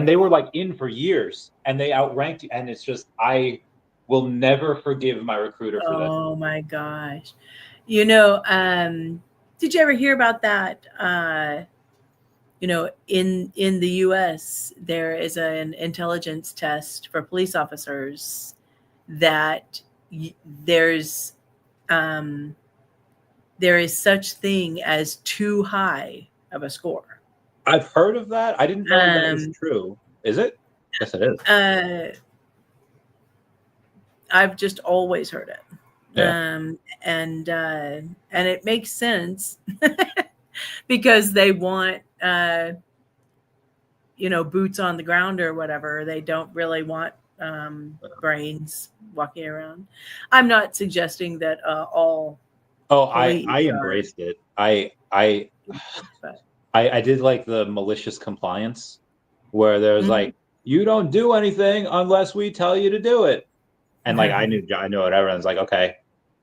they were like in for years and they outranked you, and it's just, I will never forgive my recruiter for that. Oh my gosh. Did you ever hear about that? In the US, there is an intelligence test for police officers that there is such thing as too high of a score. I've heard of that. I didn't know that was true. Is it? Yes, it is. I've just always heard it. Yeah. And it makes sense because they want boots on the ground or whatever. They don't really want brains walking around. I'm not suggesting that all. I embraced it. I did like the malicious compliance, where there's like, you don't do anything unless we tell you to do it. And like, I know whatever. And it's like, okay,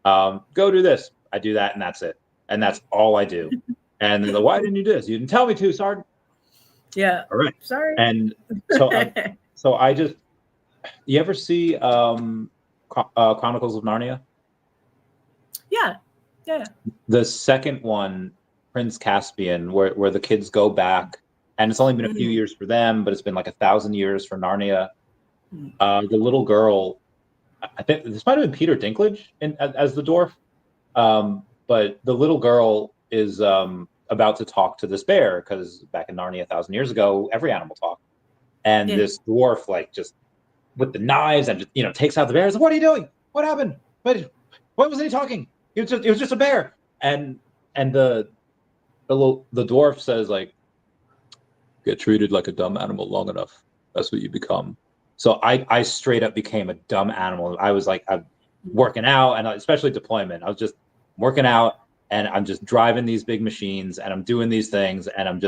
go do this. I do that, and that's it. And that's all I do. And they're like, why didn't you do this? You didn't tell me to, Sergeant. Yeah. All right. Sorry. And so, I just, you ever see Chronicles of Narnia? Yeah. Yeah. The second one, Prince Caspian, where the kids go back, and it's only been a few years for them, but it's been like 1,000 years for Narnia. The little girl, I think this might have been Peter Dinklage as the dwarf, but the little girl is about to talk to this bear, because back in Narnia 1,000 years ago, every animal talked. And this dwarf, like, just with the knives and just, takes out the bear. He's like, "What are you doing? What happened? Why wasn't he talking? It was just a bear." And the dwarf says, like, "Get treated like a dumb animal long enough, that's what you become." So I straight up became a dumb animal. I was like, I'm working out, and especially deployment. I was just working out, and I'm just driving these big machines, and I'm doing these things, and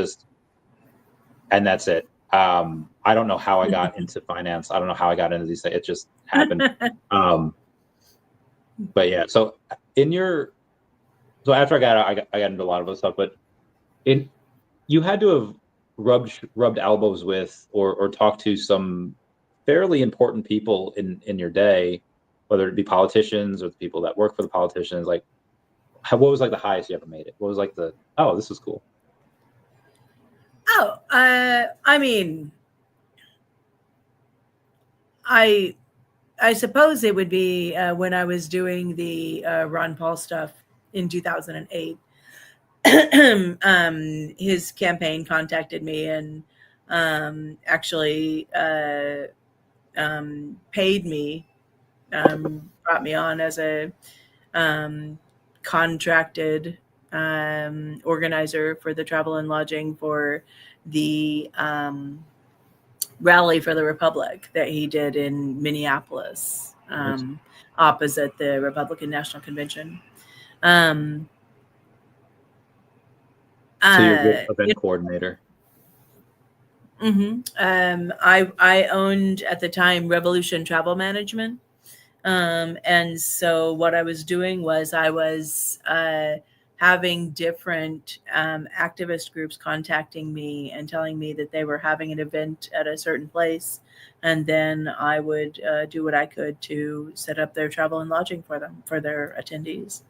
that's it. I don't know how I got into finance. I don't know how I got into these things. It just happened. But yeah, so after I got into a lot of other stuff, but you had to have rubbed elbows with or talked to some fairly important people in your day, whether it be politicians or the people that work for the politicians. Like, what was like the highest you ever made it? What was like this was cool? Oh, I mean, I suppose it would be when I was doing the Ron Paul stuff in 2008. His campaign contacted me and actually paid me, brought me on as a contracted organizer for the travel and lodging for the Rally for the Republic that he did in Minneapolis, opposite the Republican National Convention. So you're an event coordinator. I owned at the time Revolution Travel Management. And so what I was doing was I was having different activist groups contacting me and telling me that they were having an event at a certain place. And then I would do what I could to set up their travel and lodging for them, for their attendees.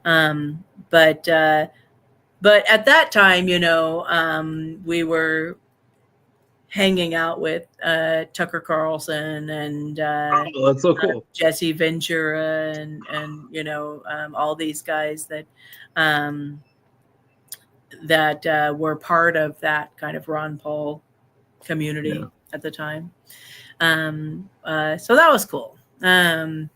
But at that time, we were hanging out with Tucker Carlson and that's so cool. Jesse Ventura and all these guys that were part of that kind of Ron Paul community at the time. So that was cool. When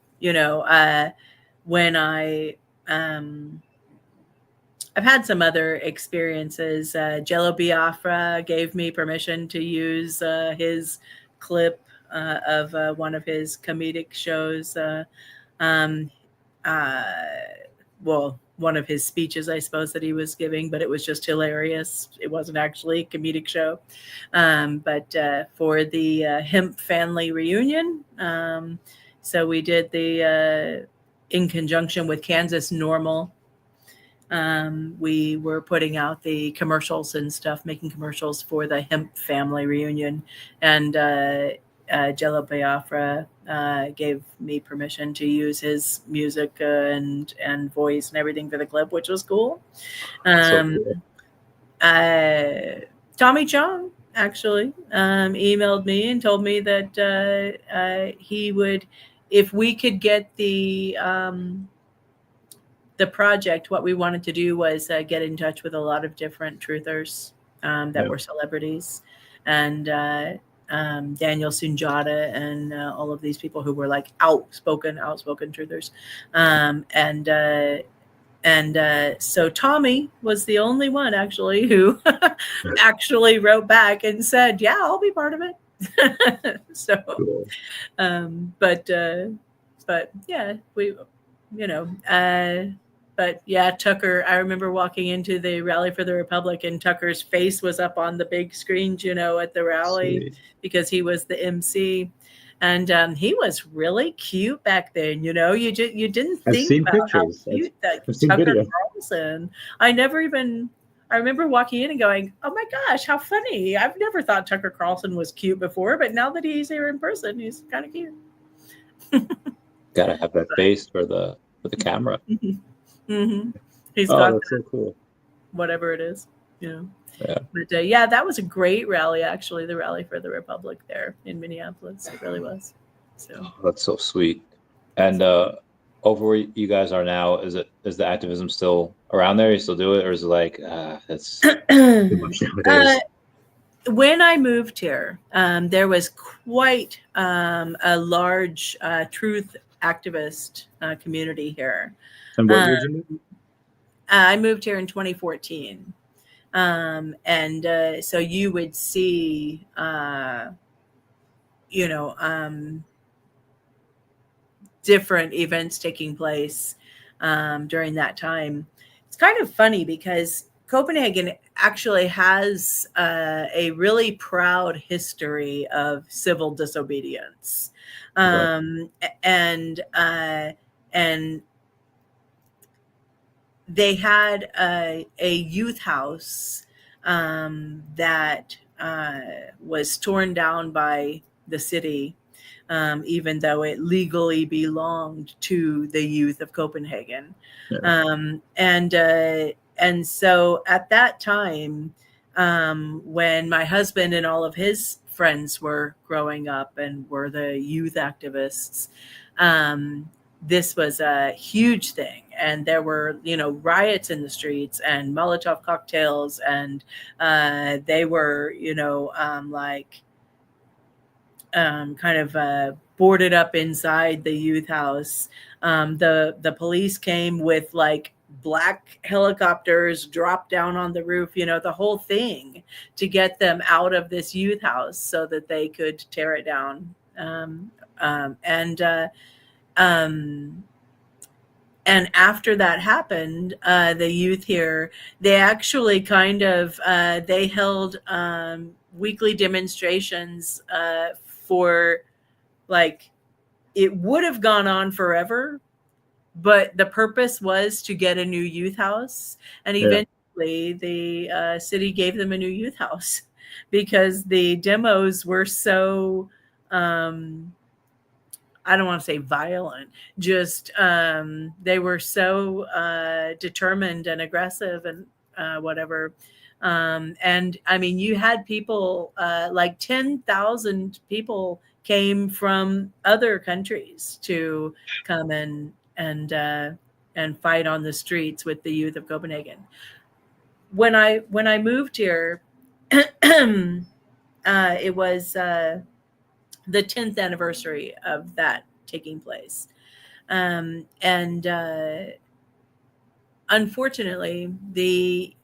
I've had some other experiences. Jello Biafra gave me permission to use his clip of one of his comedic shows. One of his speeches, I suppose, that he was giving, but it was just hilarious. It wasn't actually a comedic show. But for the hemp family reunion, so we did in conjunction with Kansas Normal. We were putting out the commercials and stuff, making commercials for the hemp family reunion. And Jello Biafra gave me permission to use his music and voice and everything for the clip, which was cool. Tommy Chong actually emailed me and told me that he would, if we could get the project, what we wanted to do was get in touch with a lot of different truthers that were celebrities, and Daniel Sunjata and all of these people who were like outspoken truthers. So Tommy was the only one actually who actually wrote back and said, "Yeah, I'll be part of it." So, cool. But yeah, but yeah, Tucker, I remember walking into the Rally for the Republic and Tucker's face was up on the big screen, at the rally. Sweet. Because he was the MC. And he was really cute back then. You didn't I've think seen about how pictures. cute that I've seen Tucker video. Carlson. I remember walking in and going, "Oh my gosh, how funny! I've never thought Tucker Carlson was cute before, but now that he's here in person, he's kind of cute." Gotta have that face for the camera. Mm-hmm. He's Oh, got that's so cool. whatever it is, Yeah. But yeah, that was a great rally, actually, the Rally for the Republic there in Minneapolis. It really was. So that's so sweet. And over where you guys are now, is the activism still around there? You still do it, or is it like that's too much nowadays? When I moved here, there was quite a large truth activist community here. And what year did you move? I moved here in 2014. And so you would see, different events taking place during that time. It's kind of funny because Copenhagen actually has a really proud history of civil disobedience, and they had a youth house that was torn down by the city, even though it legally belonged to the youth of Copenhagen. Yeah. And so at that time, when my husband and all of his friends were growing up and were the youth activists, this was a huge thing. And there were, riots in the streets and Molotov cocktails. And they were, kind of boarded up inside the youth house. The police came with like black helicopters, dropped down on the roof, the whole thing, to get them out of this youth house so that they could tear it down. And after that happened, the youth here, they actually kind of, they held weekly demonstrations for, like, it would have gone on forever, but the purpose was to get a new youth house. And eventually the city gave them a new youth house because the demos were so, I don't want to say violent, just they were so determined and aggressive and whatever. And I mean, you had people, like 10,000 people came from other countries to come and fight on the streets with the youth of Copenhagen. When I moved here, it was the 10th anniversary of that taking place. And unfortunately, the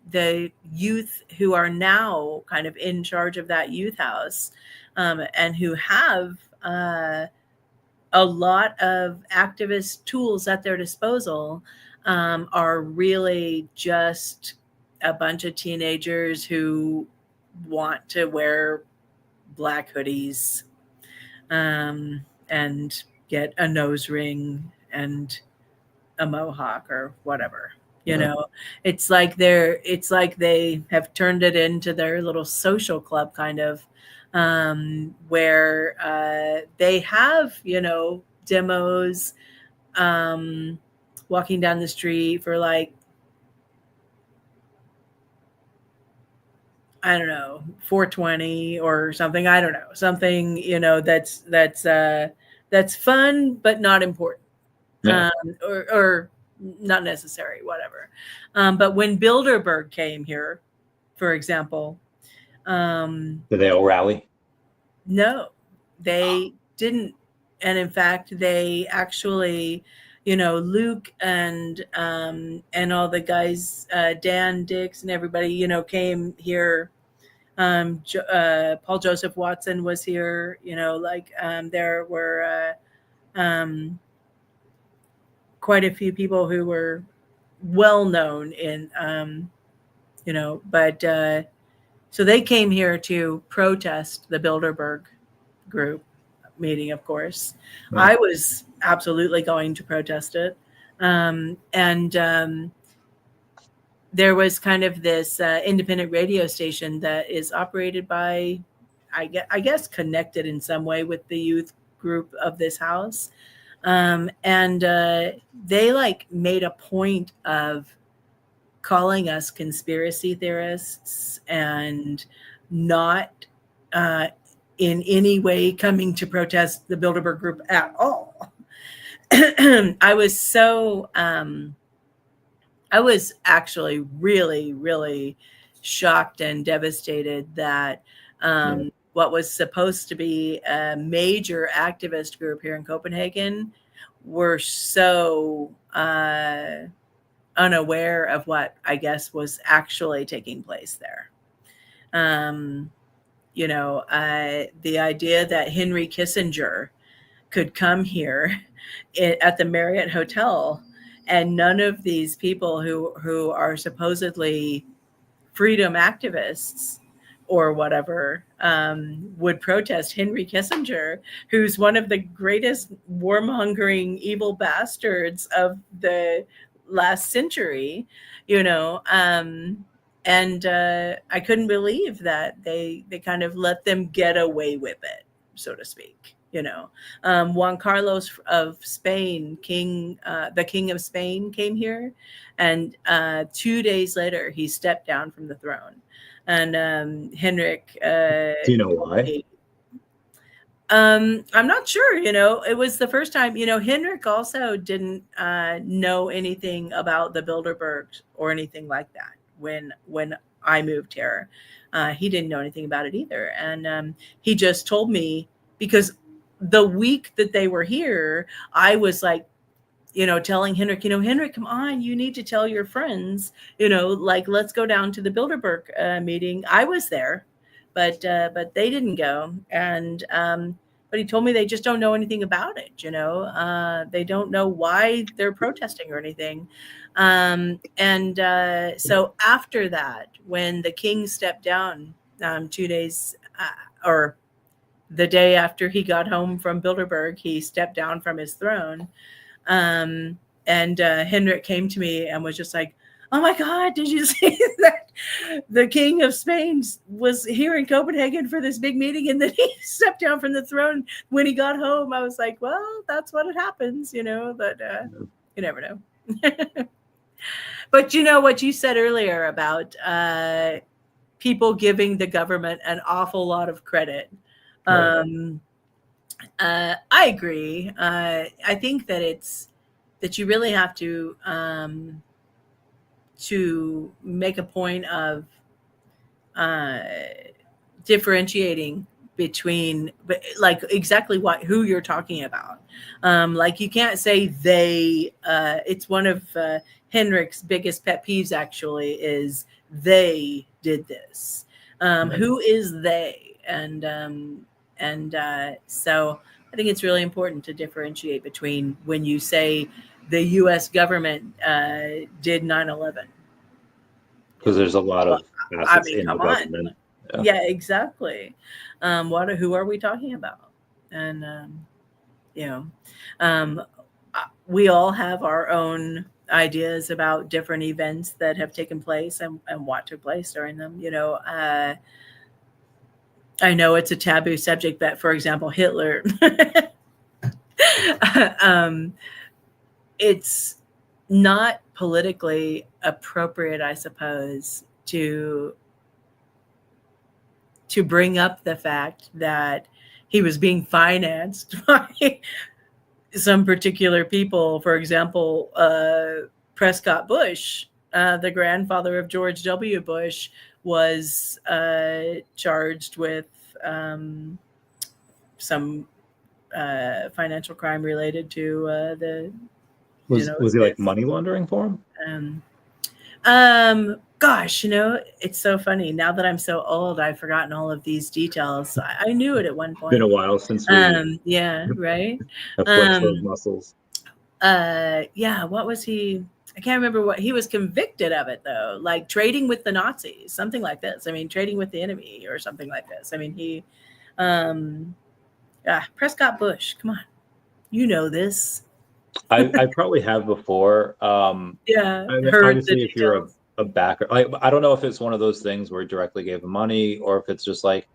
youth who are now kind of in charge of that youth house, and who have a lot of activist tools at their disposal, are really just a bunch of teenagers who want to wear black hoodies, and get a nose ring and a mohawk or whatever. It's like they have turned it into their little social club kind of, where they have, demos, walking down the street for like, I don't know, 420 or something. I don't know, something, that's fun, but not important. Yeah. Or not necessary, whatever. But when Bilderberg came here, for example, did they all rally? No, they didn't. And in fact, they actually, Luke and all the guys, Dan Dix and everybody, came here. Paul Joseph Watson was here, there were quite a few people who were well known in, but so they came here to protest the Bilderberg group meeting, of course. Right. I was absolutely going to protest it. There was kind of this independent radio station that is operated by, I guess, connected in some way with the youth group of this house. They like made a point of calling us conspiracy theorists and not in any way coming to protest the Bilderberg group at all. I was actually really, really shocked and devastated that what was supposed to be a major activist group here in Copenhagen were so unaware of what I guess was actually taking place there. The idea that Henry Kissinger could come here at the Marriott Hotel, and none of these people who are supposedly freedom activists or whatever would protest Henry Kissinger, who's one of the greatest warmongering evil bastards of the last century, I couldn't believe that they kind of let them get away with it, so to speak. Juan Carlos of Spain, the King of Spain, came here, and 2 days later he stepped down from the throne. And Henrik, do you know why? I'm not sure. It was the first time. Henrik also didn't know anything about the Bilderbergs or anything like that when I moved here. He didn't know anything about it either, and he just told me because the week that they were here, I was like, telling Henrik, Henrik, come on, you need to tell your friends, let's go down to the Bilderberg meeting. I was there, but they didn't go. And, but he told me they just don't know anything about it. They don't know why they're protesting or anything. So after that, when the king stepped down 2 days or the day after he got home from Bilderberg, he stepped down from his throne. Henrik came to me and was just like, "Oh my God, did you see that the King of Spain was here in Copenhagen for this big meeting and then he stepped down from the throne when he got home?" I was like, well, that's what happens, but you never know. But what you said earlier about people giving the government an awful lot of credit. Right. I agree. I think that you really have to make a point of differentiating between, like, exactly who you're talking about. Like, you can't say they. It's one of Henrik's biggest pet peeves. Actually, is they did this. Who is they? So I think it's really important to differentiate between when you say the U.S. government did 9/11. Because there's a lot of assets in the government. Yeah, exactly. Who are we talking about? And, we all have our own ideas about different events that have taken place and what took place during them. I know it's a taboo subject, but for example, Hitler, it's not politically appropriate, I suppose, to bring up the fact that he was being financed by some particular people. For example, Prescott Bush, the grandfather of George W. Bush, was charged with some financial crime related to the. Was he like money laundering for him? Gosh, it's so funny. Now that I'm so old, I've forgotten all of these details. I knew it at one point. Been a while since we. Yeah, right. Those muscles. Yeah. What was he? I can't remember what he was convicted of it though, like trading with the Nazis, something like this. I mean, trading with the enemy or something like this. I mean, he, Prescott Bush. Come on, you know this. I probably have before. Yeah, I mean, heard the obviously, if you're details. a backer, like I don't know if it's one of those things where he directly gave him money, or if it's just like,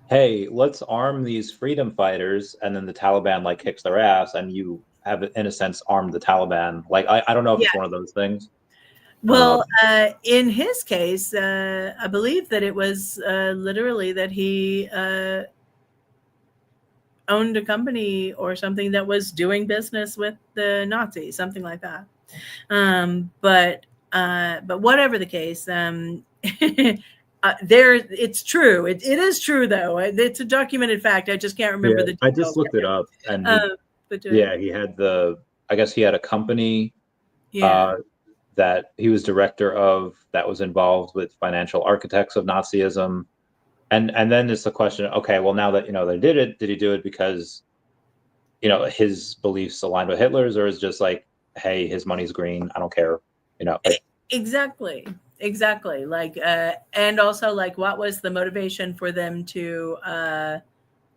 hey, let's arm these freedom fighters, and then the Taliban like kicks their ass, and you have, in a sense, armed the Taliban. Like I don't know if Yeah. it's one of those things. Well, in his case, I believe that it was literally that he owned a company or something that was doing business with the Nazis, something like that. But whatever the case, it's true. It is true, though. It's a documented fact. I just can't remember the details. I just looked it up, and he had I guess he had a company. Yeah. That he was director of, that was involved with financial architects of Nazism. And then it's the question, okay, well, now that, they did it, did he do it because, his beliefs aligned with Hitler's, or is just like, hey, his money's green, I don't care, Exactly. Like, and also like, what was the motivation for them to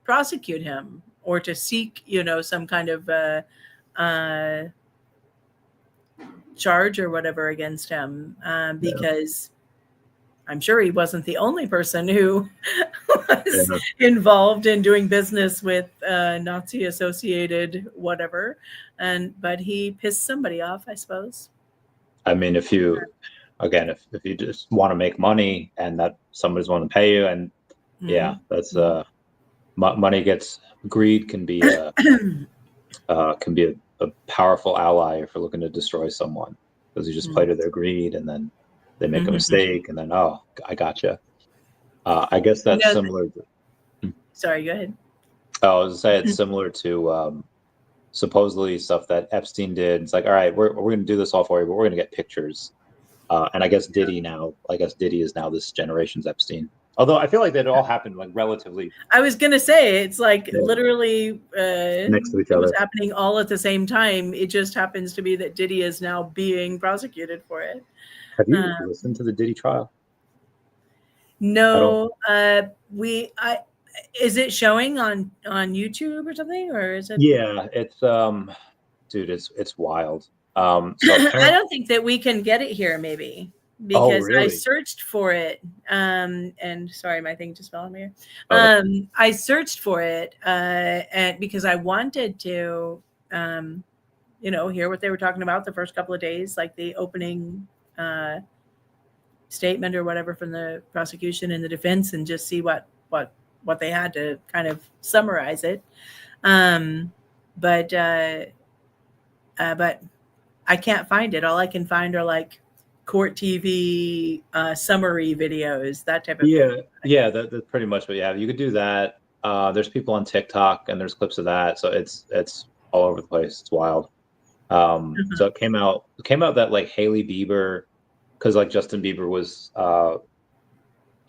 prosecute him or to seek, some kind of charge or whatever against him, because I'm sure he wasn't the only person who was involved in doing business with Nazi associated whatever, but he pissed somebody off, I suppose. I mean, if you just want to make money and that somebody's want to pay you, and that's money greed can be a powerful ally if you're looking to destroy someone, because you just play to their greed, and then they make a mistake, and then, oh, I gotcha. I guess that's similar. Sorry, go ahead. I was gonna say it's similar to supposedly stuff that Epstein did. It's like, all right, we're going to do this all for you, but we're going to get pictures. And I guess Diddy is now this generation's Epstein. Although I feel like that all happened like relatively. I was gonna say it's like literally next to each other. It was happening all at the same time. It just happens to be that Diddy is now being prosecuted for it. Have you listened to the Diddy trial? No, is it showing on YouTube or something, or is it? Yeah, it's dude, it's wild. So I don't think that we can get it here, maybe. Because really? I searched for it, and sorry, my thing just fell on me. Okay. I searched for it, and because I wanted to, hear what they were talking about the first couple of days, like the opening statement or whatever from the prosecution and the defense, and just see what they had to kind of summarize it. But I can't find it. All I can find are like court TV summary videos, that type of thing. Yeah, that's pretty much what you have. You could do that. There's people on TikTok, and there's clips of that, so it's all over the place. It's wild. So it came out that like Hailey Bieber, because like Justin Bieber was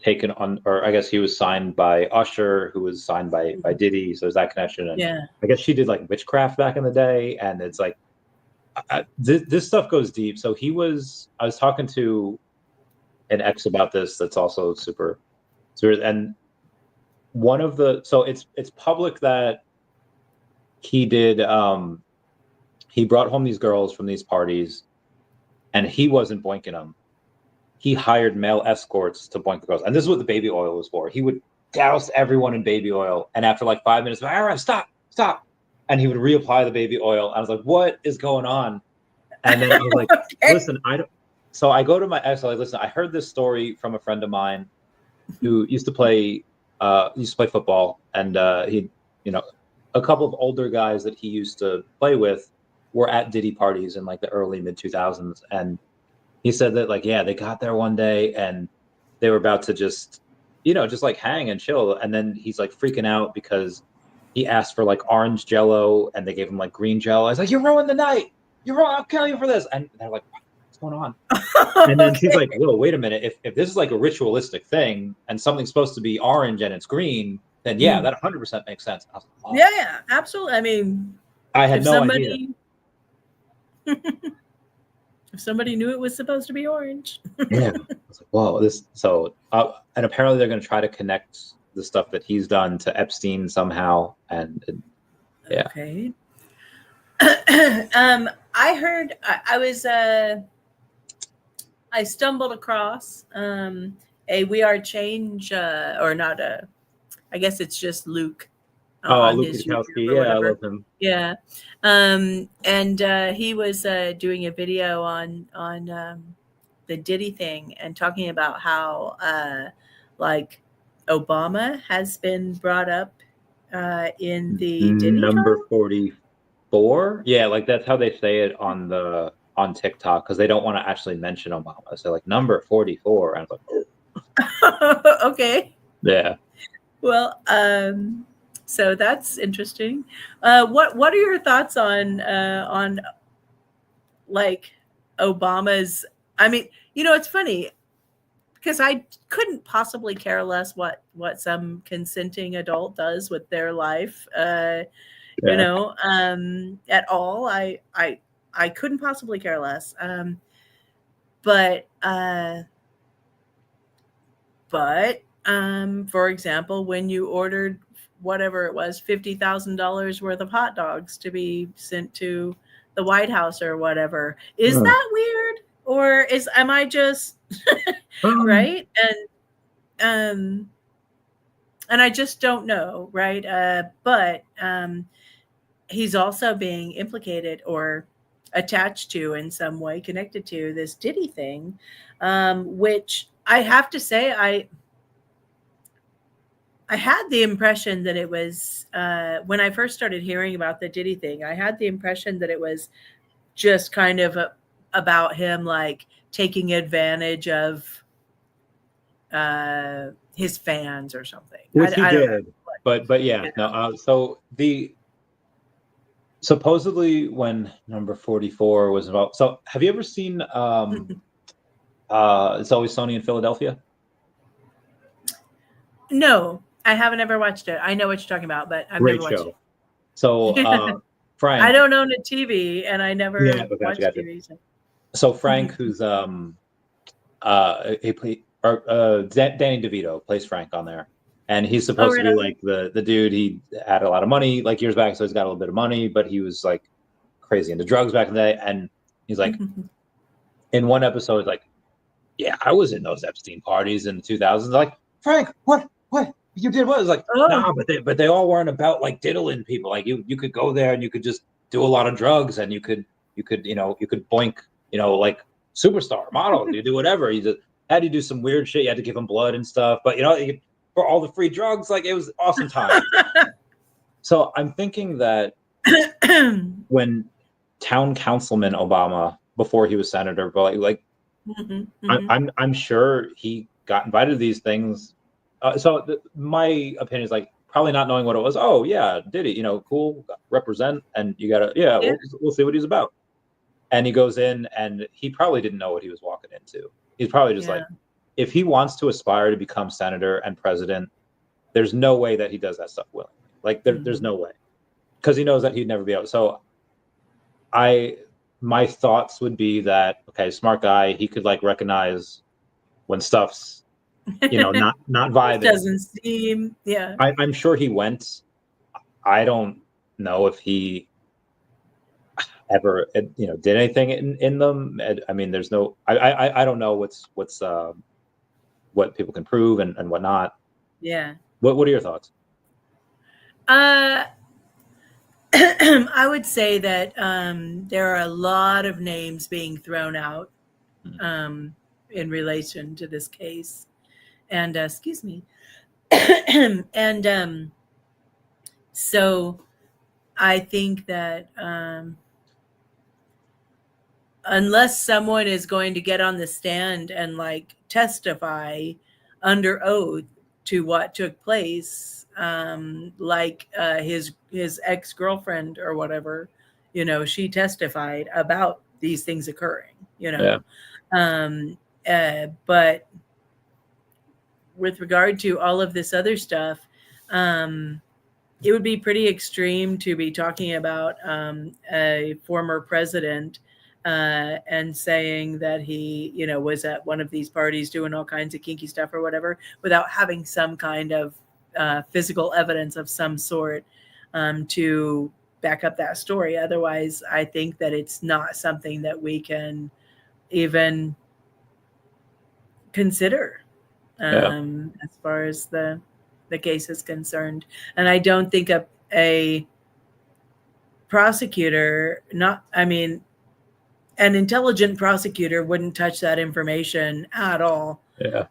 taken on, or I guess he was signed by Usher, who was signed by Diddy, so there's that connection. And I guess she did like witchcraft back in the day, and it's like this stuff goes deep. So I was talking to an ex about this that's also super, and one of so it's public that he did, he brought home these girls from these parties, and he wasn't boinking them. He hired male escorts to boink the girls, and this is what the baby oil was for. He would douse everyone in baby oil, and after like 5 minutes, all right, stop, and he would reapply the baby oil. I was like, what is going on? And then I was like, listen, I don't. So I go to my ex, I'm like, listen, I heard this story from a friend of mine who used to play football, and he, a couple of older guys that he used to play with were at Diddy parties in like the early mid 2000s, and he said that like, they got there one day and they were about to just like hang and chill, and then he's like freaking out because he asked for like orange Jello and they gave him like green Jello. I was like, you ruined the night. You're wrong. I'll kill you for this. And they're like, what's going on? And then he's like, whoa, wait a minute. If this is like a ritualistic thing and something's supposed to be orange and it's green, then that 100% makes sense. I was like, oh. Yeah, absolutely. I mean, I had no idea. If somebody knew it was supposed to be orange. Yeah. I was like, whoa, and apparently they're going to try to connect the stuff that he's done to Epstein somehow, and yeah. Okay. I heard I stumbled across a We Are Change or not I guess it's just Luke. On Luke his Kukowski, YouTube or yeah, I whatever. love him. Yeah. And he was doing a video on the Diddy thing and talking about how like Obama has been brought up in the Diddy number trial? 44. Yeah, like that's how they say it on TikTok, because they don't want to actually mention Obama. So like number 44, and I was like, okay. Yeah. Well, so that's interesting. What are your thoughts on like Obama's? I mean, it's funny because I couldn't possibly care less what some consenting adult does with their life. At all. I couldn't possibly care less. But for example, when you ordered whatever it was, $50,000 worth of hot dogs to be sent to the White House or whatever, is that weird, or am I just right? And I just don't know, right? But he's also being implicated or attached to in some way, connected to this Diddy thing, which I have to say, I had the impression that it was, when I first started hearing about the Diddy thing, I had the impression that it was just kind of about him like taking advantage of his fans or something. Which he did. But yeah, no. So supposedly when number 44 was involved. So have you ever seen It's Always Sunny in Philadelphia? No, I haven't ever watched it. I know what you're talking about, but I've never watched it. So Frank, I don't own a TV, and I never watched TV. So Frank, who's Danny DeVito plays Frank on there, and he's supposed to be like the dude. He had a lot of money like years back, so he's got a little bit of money, but he was like crazy into drugs back in the day. And he's like, in one episode, like, yeah, I was in those Epstein parties in the 2000s. Like, Frank, what you did? What? It was like, nah, but they all weren't about like diddling people. Like you could go there and you could just do a lot of drugs, and you could boink, like superstar model. You do whatever. You just had to do some weird shit. You had to give them blood and stuff. But for all the free drugs, like it was awesome time. So I'm thinking that when town councilman Obama, before he was senator, but like I'm sure he got invited to these things. My opinion is like probably not knowing what it was. Oh yeah, did he? Cool, represent, and you gotta we'll see what he's about. And he goes in, and he probably didn't know what he was walking into. He's probably just like, if he wants to aspire to become senator and president, there's no way that he does that stuff willingly. Like there's no way, because he knows that he'd never be able. So my thoughts would be that, okay, smart guy, he could like recognize when stuff's not vibing. Doesn't seem, yeah. I'm sure he went. I don't know if he ever did anything in them. I mean, there's no. I don't know what's what people can prove and whatnot. Yeah. What are your thoughts? I would say that there are a lot of names being thrown out in relation to this case. And excuse me. And so I think that unless someone is going to get on the stand and like testify under oath to what took place, like his ex-girlfriend or whatever, she testified about these things occurring, but with regard to all of this other stuff, it would be pretty extreme to be talking about a former president and saying that he, was at one of these parties doing all kinds of kinky stuff or whatever, without having some kind of physical evidence of some sort to back up that story. Otherwise, I think that it's not something that we can even consider as far as the case is concerned. And I don't think a prosecutor, an intelligent prosecutor wouldn't touch that information at all. Yeah.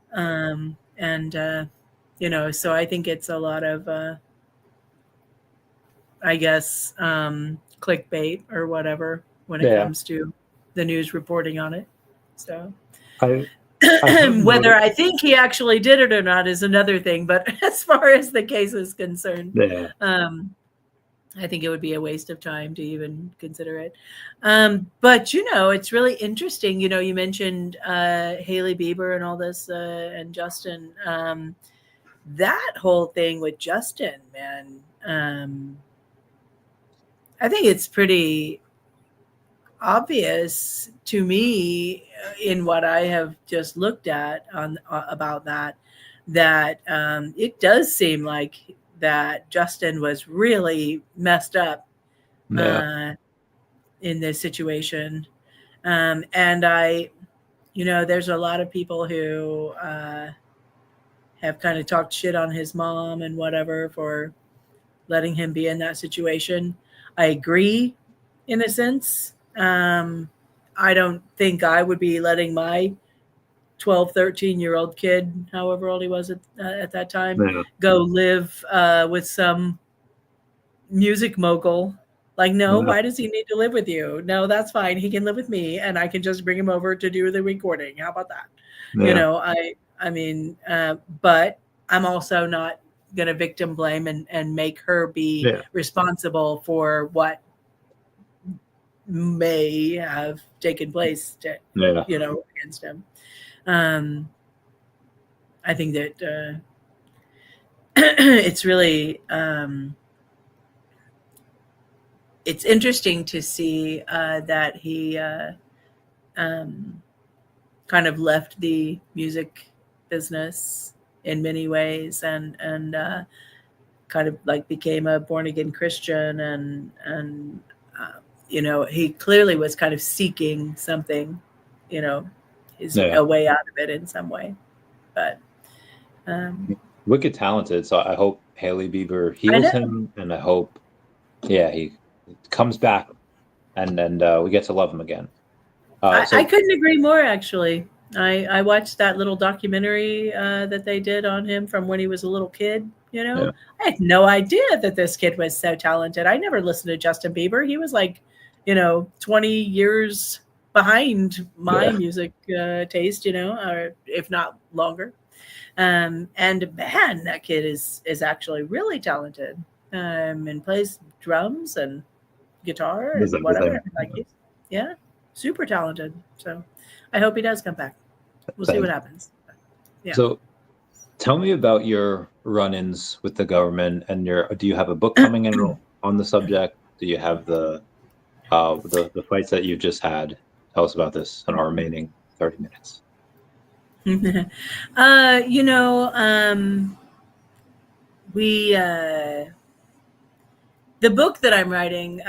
So I think it's a lot of, clickbait or whatever when it comes to the news reporting on it. So whether I think he actually did it or not is another thing. But as far as the case is concerned, I think it would be a waste of time to even consider it. But, it's really interesting. You mentioned Hailey Bieber and all this and Justin. That whole thing with Justin, man, I think it's pretty obvious to me in what I have just looked at about that it does seem like that Justin was really messed up in this situation. And there's a lot of people who have kind of talked shit on his mom and whatever for letting him be in that situation. I agree in a sense. I don't think I would be letting my 12, 13-year-old kid, however old he was at that time, go live with some music mogul. Like, no, why does he need to live with you? No, that's fine. He can live with me, and I can just bring him over to do the recording. How about that? But I'm also not going to victim blame and make her be responsible for what may have taken place against him. I think that it's really it's interesting to see that he kind of left the music business in many ways and kind of like became a born again Christian and he clearly was kind of seeking something, a way out of it in some way. But wicked talented. So I hope Hailey Bieber heals him, and I hope, he comes back, and we get to love him again. I couldn't agree more. Actually, I watched that little documentary that they did on him from when he was a little kid. I had no idea that this kid was so talented. I never listened to Justin Bieber. He was like, 20 years behind my music taste, or if not longer. And man, that kid is actually really talented and plays drums and guitar and whatever. Super talented. So I hope he does come back. We'll see what happens. Yeah. So tell me about your run-ins with the government and do you have a book coming in on the subject? Do you have the fights that you've just had? Tell us about this in our remaining 30 minutes. The book that I'm writing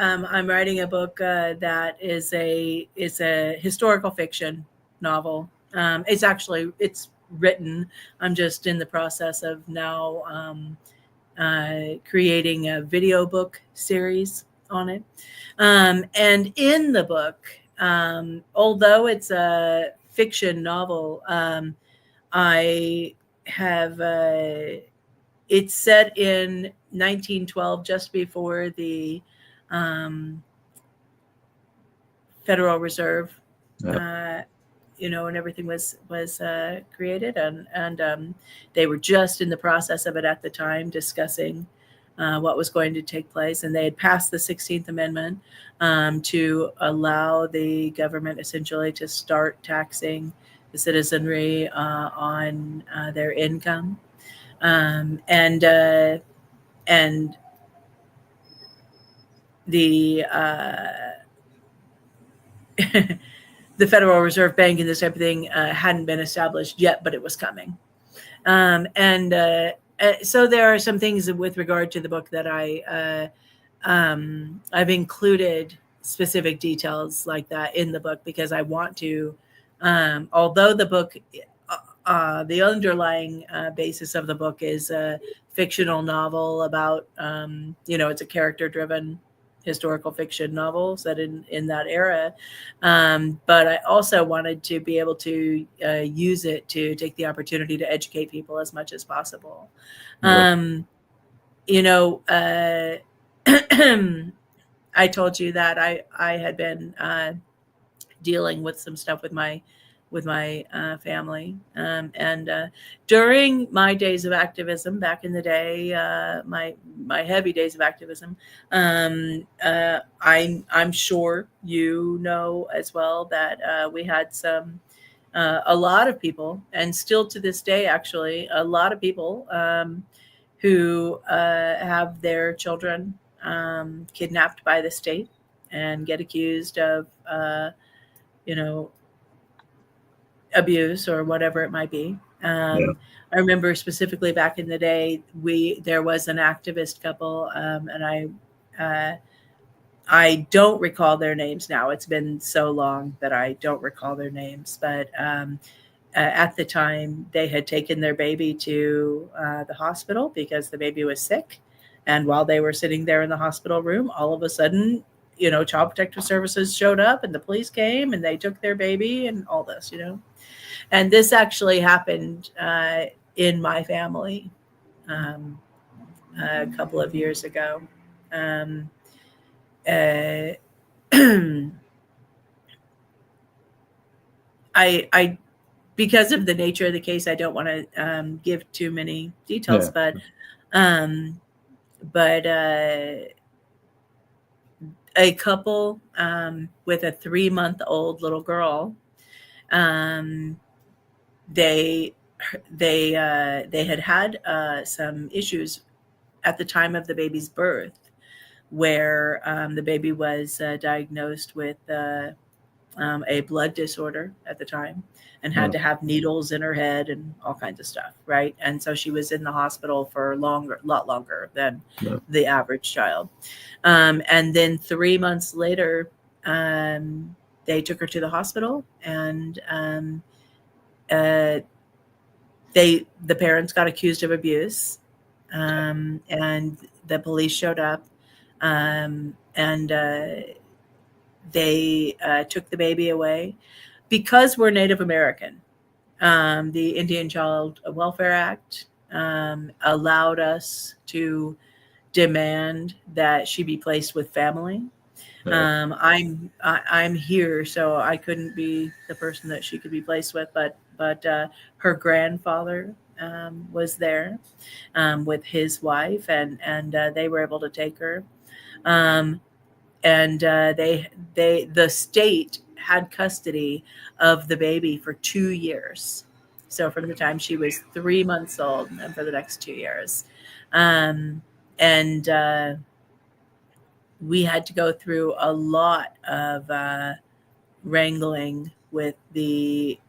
a book that is a historical fiction novel. It's written. I'm just in the process of now creating a video book series on it. And in the book, although it's a fiction novel, I have it's set in 1912, just before the Federal Reserve, and everything was created, and they were just in the process of it at the time, discussing what was going to take place, and they had passed the 16th Amendment to allow the government essentially to start taxing the citizenry on their income, and the the Federal Reserve Bank and this type of thing hadn't been established yet, but it was coming. And so there are some things with regard to the book that I've included specific details like that in the book because I want to, although the book, the underlying basis of the book is a fictional novel about, it's a character-driven historical fiction novel set in that era. But I also wanted to be able to use it to take the opportunity to educate people as much as possible. Yeah. I told you that I had been dealing with some stuff with my family, and during my days of activism back in the day, my heavy days of activism, I'm sure you know as well that we had some a lot of people, and still to this day actually a lot of people who have their children kidnapped by the state and get accused of abuse or whatever it might be. Yeah. I remember specifically back in the day, there was an activist couple, and I don't recall their names now. It's been so long that I don't recall their names. But at the time, they had taken their baby to the hospital because the baby was sick. And while they were sitting there in the hospital room, all of a sudden, Child Protective Services showed up and the police came and they took their baby and all this, And this actually happened in my family a couple of years ago. I because of the nature of the case, I don't want to give too many details, but a couple with a 3-month-old little girl, they had some issues at the time of the baby's birth, where the baby was diagnosed with a blood disorder at the time and had to have needles in her head and all kinds of stuff, right? And so she was in the hospital for a lot longer than the average child. And then 3 months later, they took her to the hospital, and the parents got accused of abuse, and the police showed up, and they took the baby away. Because we're Native American, the Indian Child Welfare Act allowed us to demand that she be placed with family. I'm here, so I couldn't be the person that she could be placed with, but her grandfather was there with his wife, and they were able to take her. And the state had custody of the baby for 2 years. So from the time she was 3 months old and for the next 2 years. We had to go through a lot of wrangling with the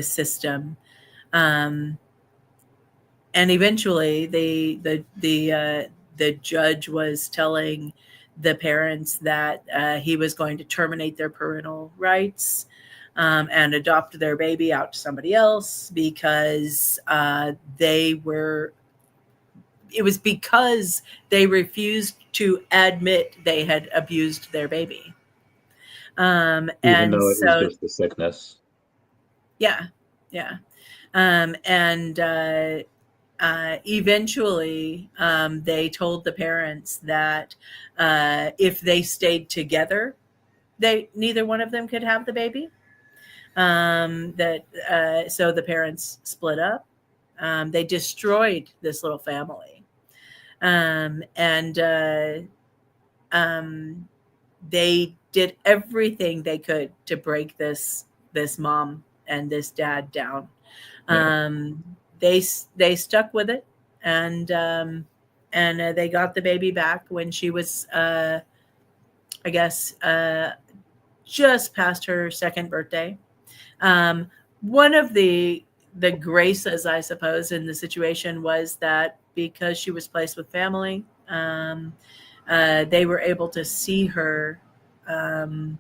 system. And eventually the judge was telling the parents that he was going to terminate their parental rights and adopt their baby out to somebody else because it was because they refused to admit they had abused their baby. Even though it was just the sickness. Yeah. Eventually, they told the parents that if they stayed together, neither one of them could have the baby. So the parents split up. They destroyed this little family, they did everything they could to break this mom and this dad down. They stuck with it, and they got the baby back when she was, I guess, just past her second birthday. One of the the graces, I suppose, in the situation was that because she was placed with family, they were able to see her on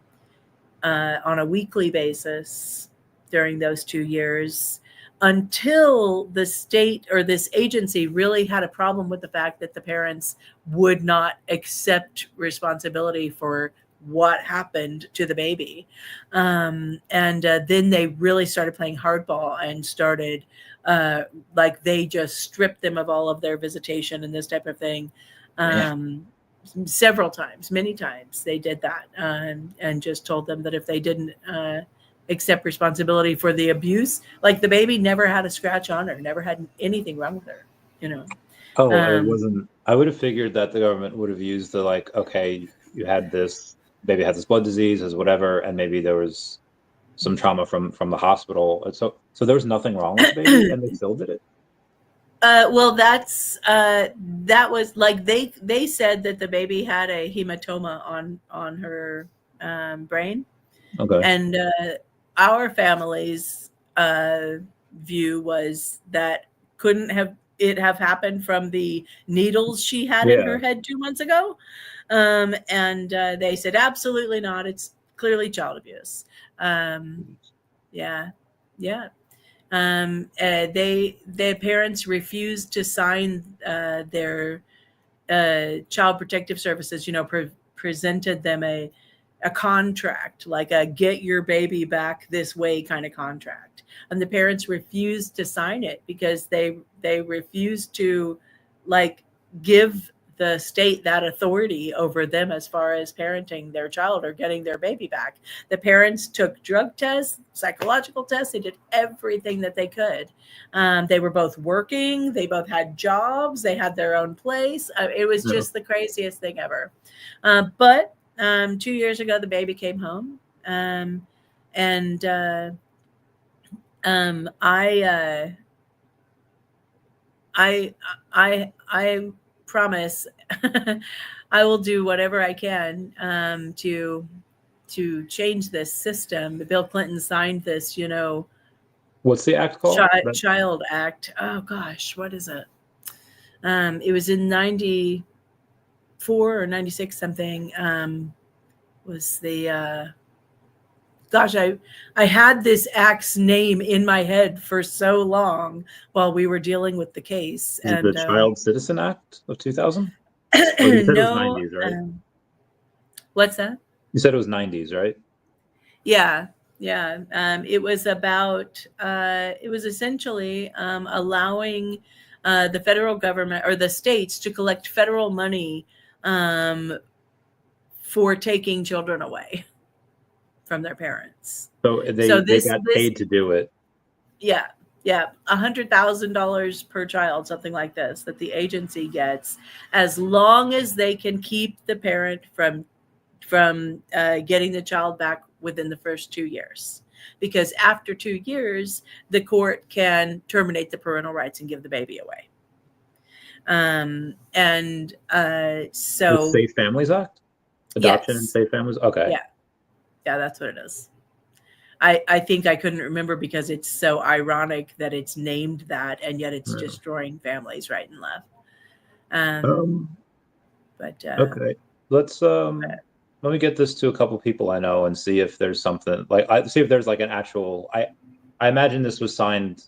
a weekly basis during those 2 years, until the state or this agency really had a problem with the fact that the parents would not accept responsibility for what happened to the baby. And then they really started playing hardball and started like they just stripped them of all of their visitation and this type of thing. Several times, many times they did that, and just told them that if they didn't accept responsibility for the abuse, like the baby never had a scratch on her, never had anything wrong with her, you know. Oh, it wasn't. I would have figured that the government would have used the like, okay, you had this baby had this blood disease, as whatever, and maybe there was some trauma from the hospital. And so there was nothing wrong with the baby, and they still did it. Well, that was like they said that the baby had a hematoma on her brain. Okay. And our family's view was that couldn't have happened from the needles she had in her head 2 months ago. And they said, absolutely not. It's clearly child abuse. Yeah. Their parents refused to sign their child protective services, presented them a contract, like a get your baby back this way kind of contract. And the parents refused to sign it because they refused to like give the state that authority over them as far as parenting their child or getting their baby back. The parents took drug tests, psychological tests. They did everything that they could. They were both working. They both had jobs. They had their own place. It was just the craziest thing ever. But 2 years ago, the baby came home. I promise I will do whatever I can to change this system. Bill Clinton signed this, What's the act called? Child Act. Oh gosh, what is it? It was in 94 or 96 something. Was the gosh, I had this act's name in my head for so long while we were dealing with the case. And the Child Citizen Act of 2000? No, it was 90s, right? What's that? You said it was 90s, right? Yeah. It was about. It was essentially allowing the federal government or the states to collect federal money for taking children away from their parents. So they got paid to do it. Yeah. $100,000 per child, something like this, that the agency gets as long as they can keep the parent from getting the child back within the first 2 years. Because after 2 years, the court can terminate the parental rights and give the baby away. So the Safe Families Act? Adoption and Safe Families? Okay. Yeah, that's what it is. I think I couldn't remember because it's so ironic that it's named that, and yet it's destroying families right and left. Okay, let's let me get this to a couple people I know and see if there's something see if there's like an actual. I imagine this was signed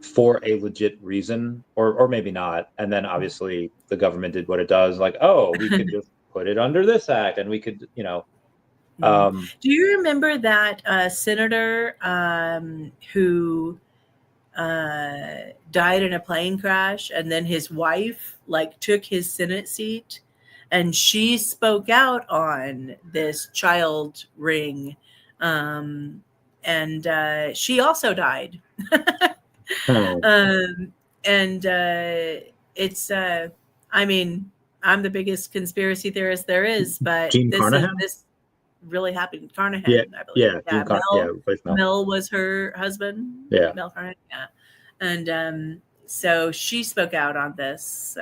for a legit reason, or maybe not, and then obviously the government did what it does, like, oh, we could just put it under this act, and we could, do you remember that senator who died in a plane crash, and then his wife took his Senate seat, and she spoke out on this child ring, and she also died. It's I mean, I'm the biggest conspiracy theorist there is, but this really happened. Carnahan, I believe. Mel was her husband. Mel Carnahan. Yeah, and so she spoke out on this.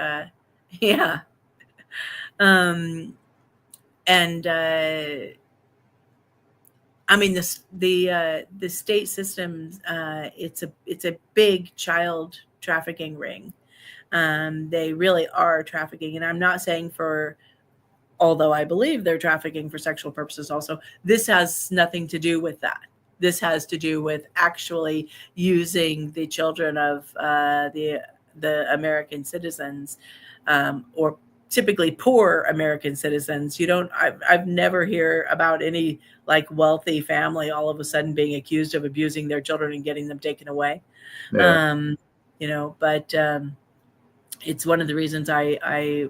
I mean, the state system, it's a big child trafficking ring. They really are trafficking, and I'm not saying although I believe they're trafficking for sexual purposes also, this has nothing to do with that. This has to do with actually using the children of the American citizens, or typically poor American citizens. I've never hear about any like wealthy family all of a sudden being accused of abusing their children and getting them taken away. Yeah. But it's one of the reasons I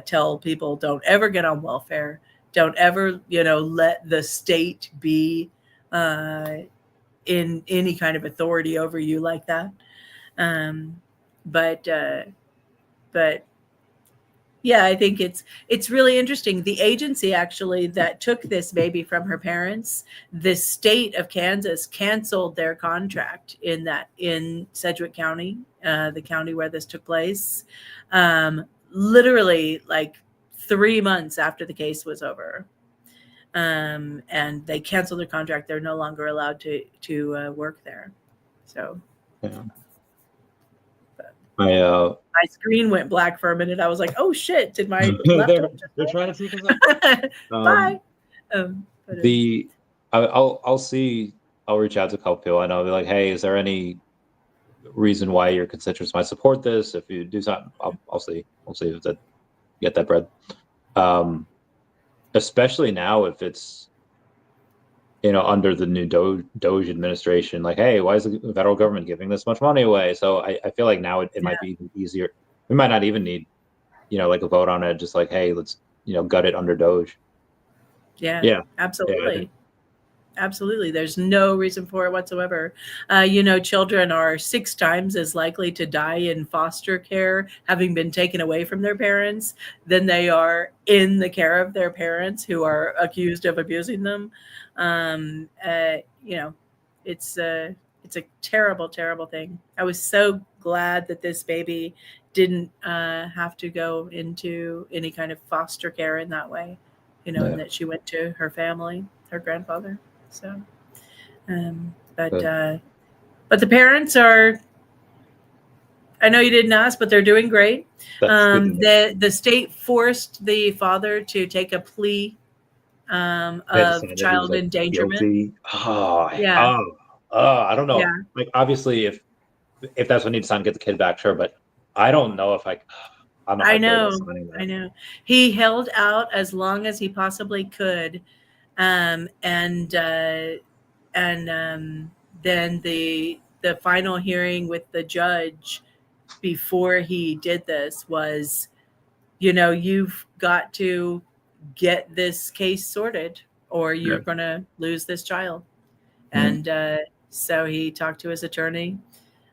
tell people, don't ever get on welfare. Don't ever, let the state be in any kind of authority over you like that. But yeah, I think it's really interesting. The agency actually that took this baby from her parents, the state of Kansas, canceled their contract in Sedgwick County, the county where this took place, literally like 3 months after the case was over. And they canceled their contract. They're no longer allowed to work there. So yeah. My screen went black for a minute. I was like, "Oh shit! Did my laptop they're trying to take us out?" Bye. I'll reach out to a couple people. I know, be like, "Hey, is there any reason why your constituents might support this? If you do something, I'll see. We'll see if that get that bread." Especially now, if it's under the new Doge administration, like, hey, why is the federal government giving this much money away? So I feel like now it might be easier. We might not even need, like a vote on it. Just like, hey, let's, gut it under Doge. Yeah, absolutely. Yeah, absolutely. There's no reason for it whatsoever. Children are 6 times as likely to die in foster care, having been taken away from their parents, than they are in the care of their parents who are accused of abusing them. It's a terrible, terrible thing. I was so glad that this baby didn't have to go into any kind of foster care in that way, and that she went to her family, her grandfather. So, but the parents are, I know you didn't ask, but they're doing great. The state forced the father to take a plea of child endangerment. Guilty. I don't know. Yeah. Like, obviously, if that's what needs to sign, get the kid back, sure. But I don't know if I know. He held out as long as he possibly could, and then the final hearing with the judge before he did this was, you've got to get this case sorted or you're going to lose this child. Mm-hmm. And so he talked to his attorney,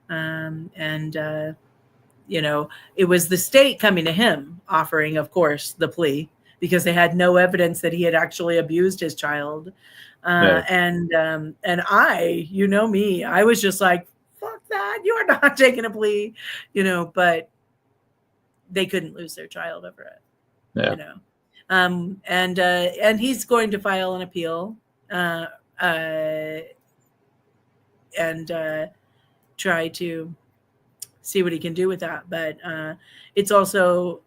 it was the state coming to him offering, of course, the plea, because they had no evidence that he had actually abused his child. And I, me, I was just like, fuck that, you're not taking a plea, but they couldn't lose their child over it. And he's going to file an appeal and try to see what he can do with that. But it's a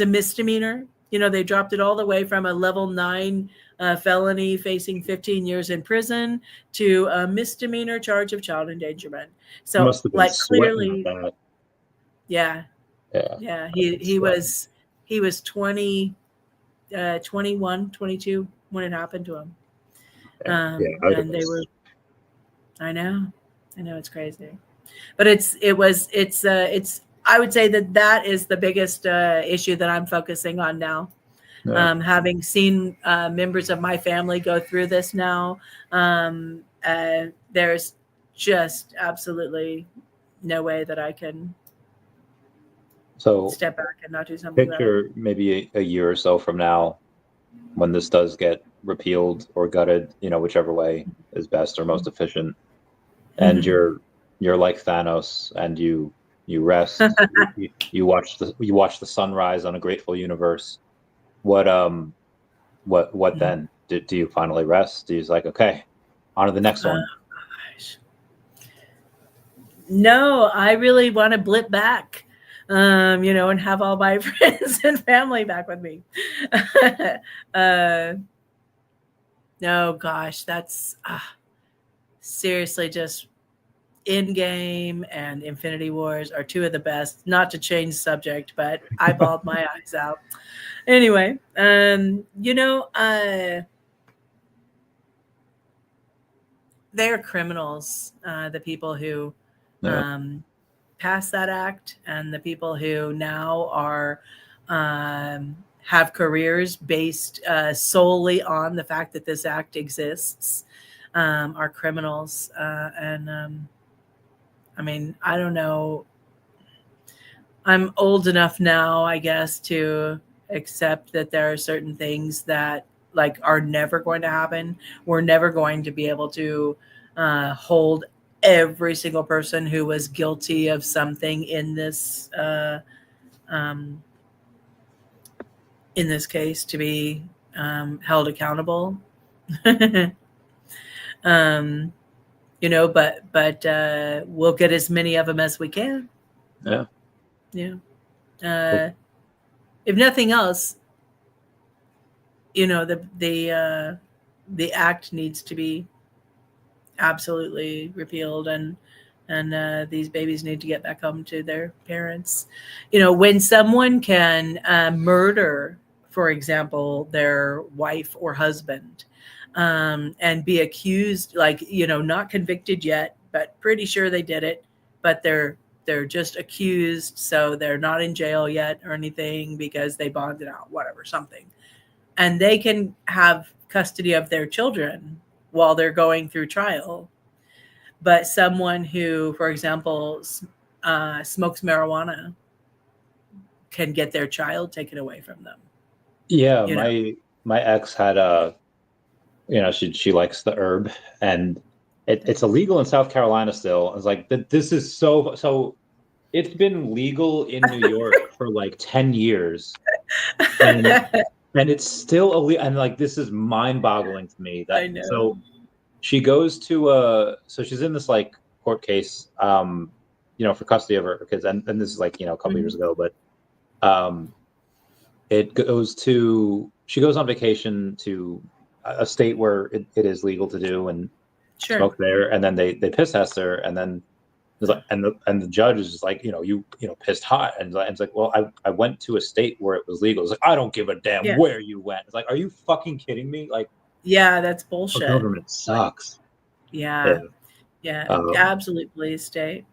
misdemeanor. They dropped it all the way from a level 9 felony facing 15 years in prison to a misdemeanor charge of child endangerment. So like clearly, he was 21, 22 when it happened to him. And they were, I know it's crazy, but it's I would say that is the biggest issue that I'm focusing on now. Having seen members of my family go through this now, there's just absolutely no way that I can step back and not do something. Picture maybe a year or so from now, when this does get repealed or gutted, whichever way is best or most efficient, and you're like Thanos and you rest, you watch the sunrise on a grateful universe. What then? Do you finally rest? Do you like, okay, On to the next one. Gosh. No, I really want to blip back, and have all my friends and family back with me. No, gosh, that's seriously just Endgame and Infinity Wars are two of the best. Not to change subject, but I bawled my eyes out. Anyway, they're criminals. The people who passed that act, and the people who now are have careers based solely on the fact that this act exists, are criminals. I mean, I don't know. I'm old enough now, I guess, to accept that there are certain things that are never going to happen. We're never going to be able to hold every single person who was guilty of something in this case to be held accountable. But we'll get as many of them as we can. Yeah. Yeah. If nothing else, the act needs to be absolutely repealed, and these babies need to get back home to their parents. When someone can murder, for example, their wife or husband, and be accused, not convicted yet, but pretty sure they did it, but they're just accused, so they're not in jail yet or anything because they bonded out, whatever, something. And they can have custody of their children while they're going through trial. But someone who, for example, smokes marijuana can get their child taken away from them. Yeah, my ex had she likes the herb, and it's illegal in South Carolina still. It's like this is so. It's been legal in New York for 10 years, and it's still illegal. And this is mind-boggling to me. I know. So she goes to so she's in this court case, for custody of her kids, and this is a couple years ago, but she goes on vacation to a state where it is legal to do and smoke there, and then they piss test her, and then and the judge is just you pissed hot, and it's like, well, I went to a state where it was legal. It's like, I don't give a damn where you went. It's like, are you fucking kidding me? Yeah, that's bullshit. The government sucks. Yeah, absolute police state.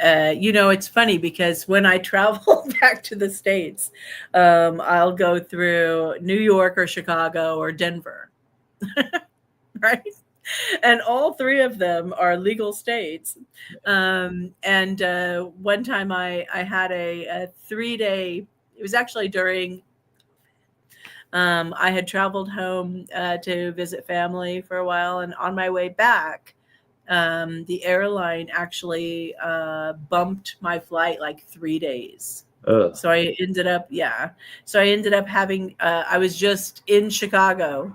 It's funny because when I travel back to the States, I'll go through New York or Chicago or Denver, right? And all three of them are legal states. And one time I had a 3-day, it was actually during, I had traveled home to visit family for a while. And on my way back, the airline actually bumped my flight 3 days. So I ended up having, I was just in Chicago,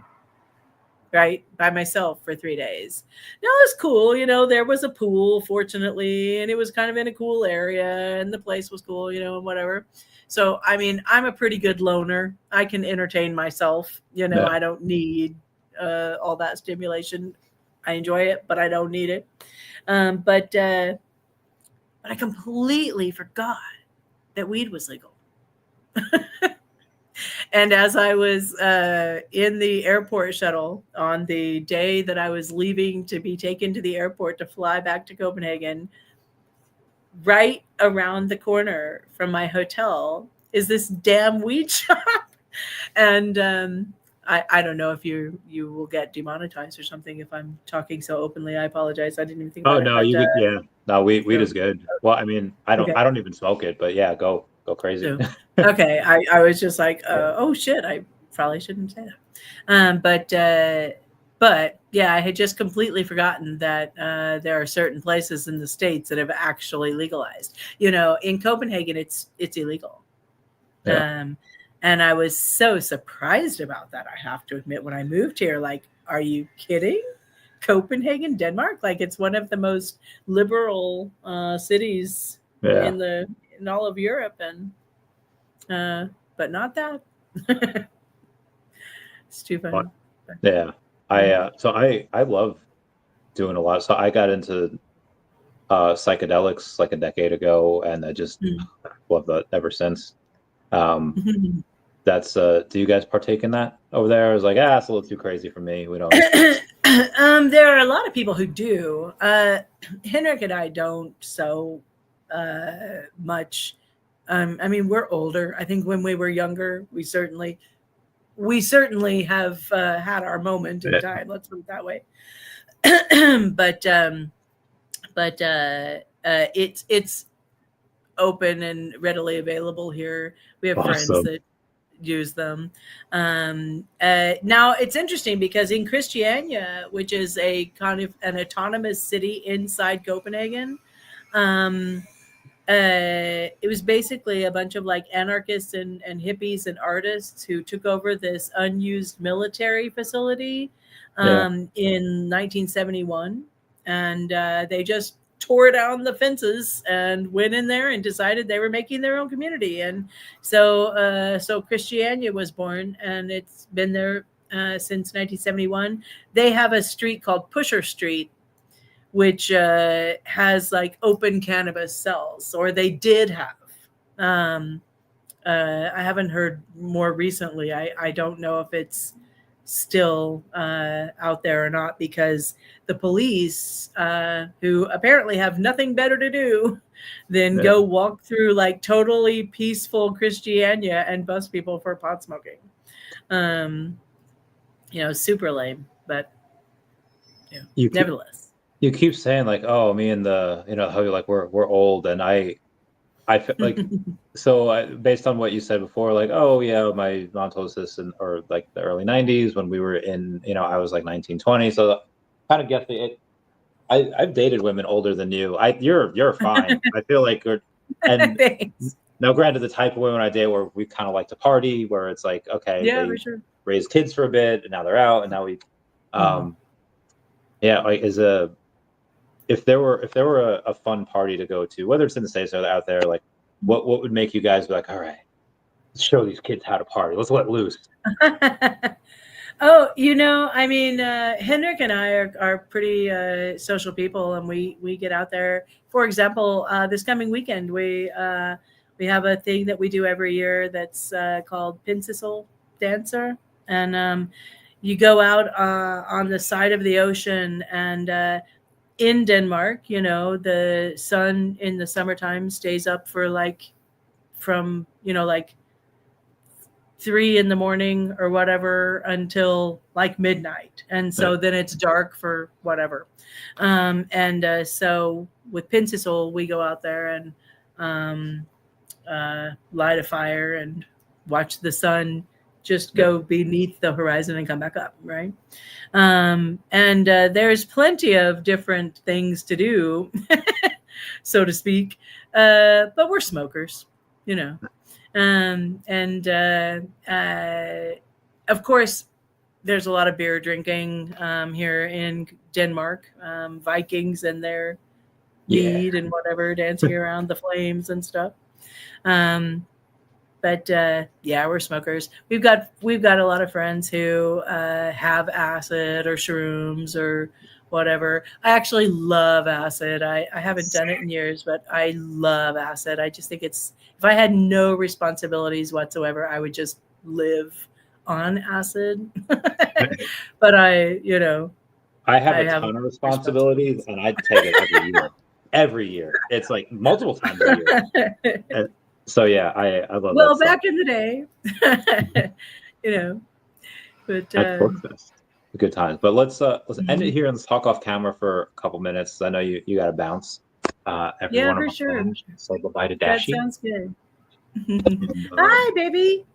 right, by myself for 3 days. Now it was cool, there was a pool, fortunately, and it was kind of in a cool area, and the place was cool, and whatever. So, I mean, I'm a pretty good loner. I can entertain myself, I don't need all that stimulation. I enjoy it, but I don't need it. But I completely forgot that weed was legal. And as I was in the airport shuttle on the day that I was leaving to be taken to the airport to fly back to Copenhagen, right around the corner from my hotel is this damn weed shop. And I don't know if you will get demonetized or something if I'm talking so openly. I apologize. I didn't even think about it. Oh, no, no, weed is good. Well, I mean, I don't even smoke it, but yeah, go crazy. So, okay. I was just like, oh shit, I probably shouldn't say that. But yeah, I had just completely forgotten that there are certain places in the States that have actually legalized. In Copenhagen, it's illegal. Yeah. And I was so surprised about that, I have to admit, when I moved here. Like, are you kidding? Copenhagen, Denmark? Like, it's one of the most liberal cities in all of Europe, and but not that. It's too funny. Yeah. I love doing a lot. So I got into psychedelics like a decade ago, and I just love that ever since. That's do you guys partake in that over there? I was like, it's a little too crazy for me. We don't. There are a lot of people who do. Henrik and I don't so much. I mean, we're older. I think when we were younger, we certainly have had our moment in time. Let's put it that way. but it's open and readily available here. We have friends that use them. Now it's interesting because in Christiania, which is a kind of an autonomous city inside Copenhagen, it was basically a bunch of like anarchists and hippies and artists who took over this unused military facility in 1971, and they just tore down the fences and went in there and decided they were making their own community. And so Christiania was born, and it's been there since 1971. They have a street called Pusher Street, which has like open cannabis cells, or they did have. I haven't heard more recently. I don't know if it's still out there or not, because the police, who apparently have nothing better to do than go walk through like totally peaceful Christiania and bust people for pot smoking. Super lame, but nevertheless. You keep saying like, oh, me and the, how you're like, we're old. And I feel like, so based on what you said before, like, oh yeah, my mom told us this or like the early 90s when we were in, I was like 19, 20. So kind of get I've dated women older than you. You're fine. I feel like and now granted, the type of women I date where we kind of like to party, where it's like, okay, they for sure. raised kids for a bit and now they're out, and now we like if there were a fun party to go to, whether it's in the States or out there, like what would make you guys be like, all right, let's show these kids how to party. Let's let loose. Oh, I mean, Henrik and I are pretty social people, and we get out there. For example, this coming weekend, we have a thing that we do every year that's called Pinsissel Dancer, and you go out on the side of the ocean, and in Denmark, the sun in the summertime stays up for from 3 a.m. or whatever until like midnight. And so then it's dark for whatever. So with Pinsissel, we go out there and light a fire and watch the sun just go beneath the horizon and come back up, right? There's plenty of different things to do, so to speak. But we're smokers, of course, there's a lot of beer drinking here in Denmark. Vikings and their mead and whatever, dancing around the flames and stuff. But we're smokers. We've got a lot of friends who have acid or shrooms or whatever. I actually love acid. I haven't done it in years, but I love acid. I just think if I had no responsibilities whatsoever, I would just live on acid. But I have a ton of responsibilities, and I take it every year. It's like multiple times a year. And so I love that. Well, back in the day, but good times. But let's end it here and let's talk off camera for a couple minutes. I know you got to bounce. For sure. Say goodbye to Dashi. That sounds good. Hi, baby.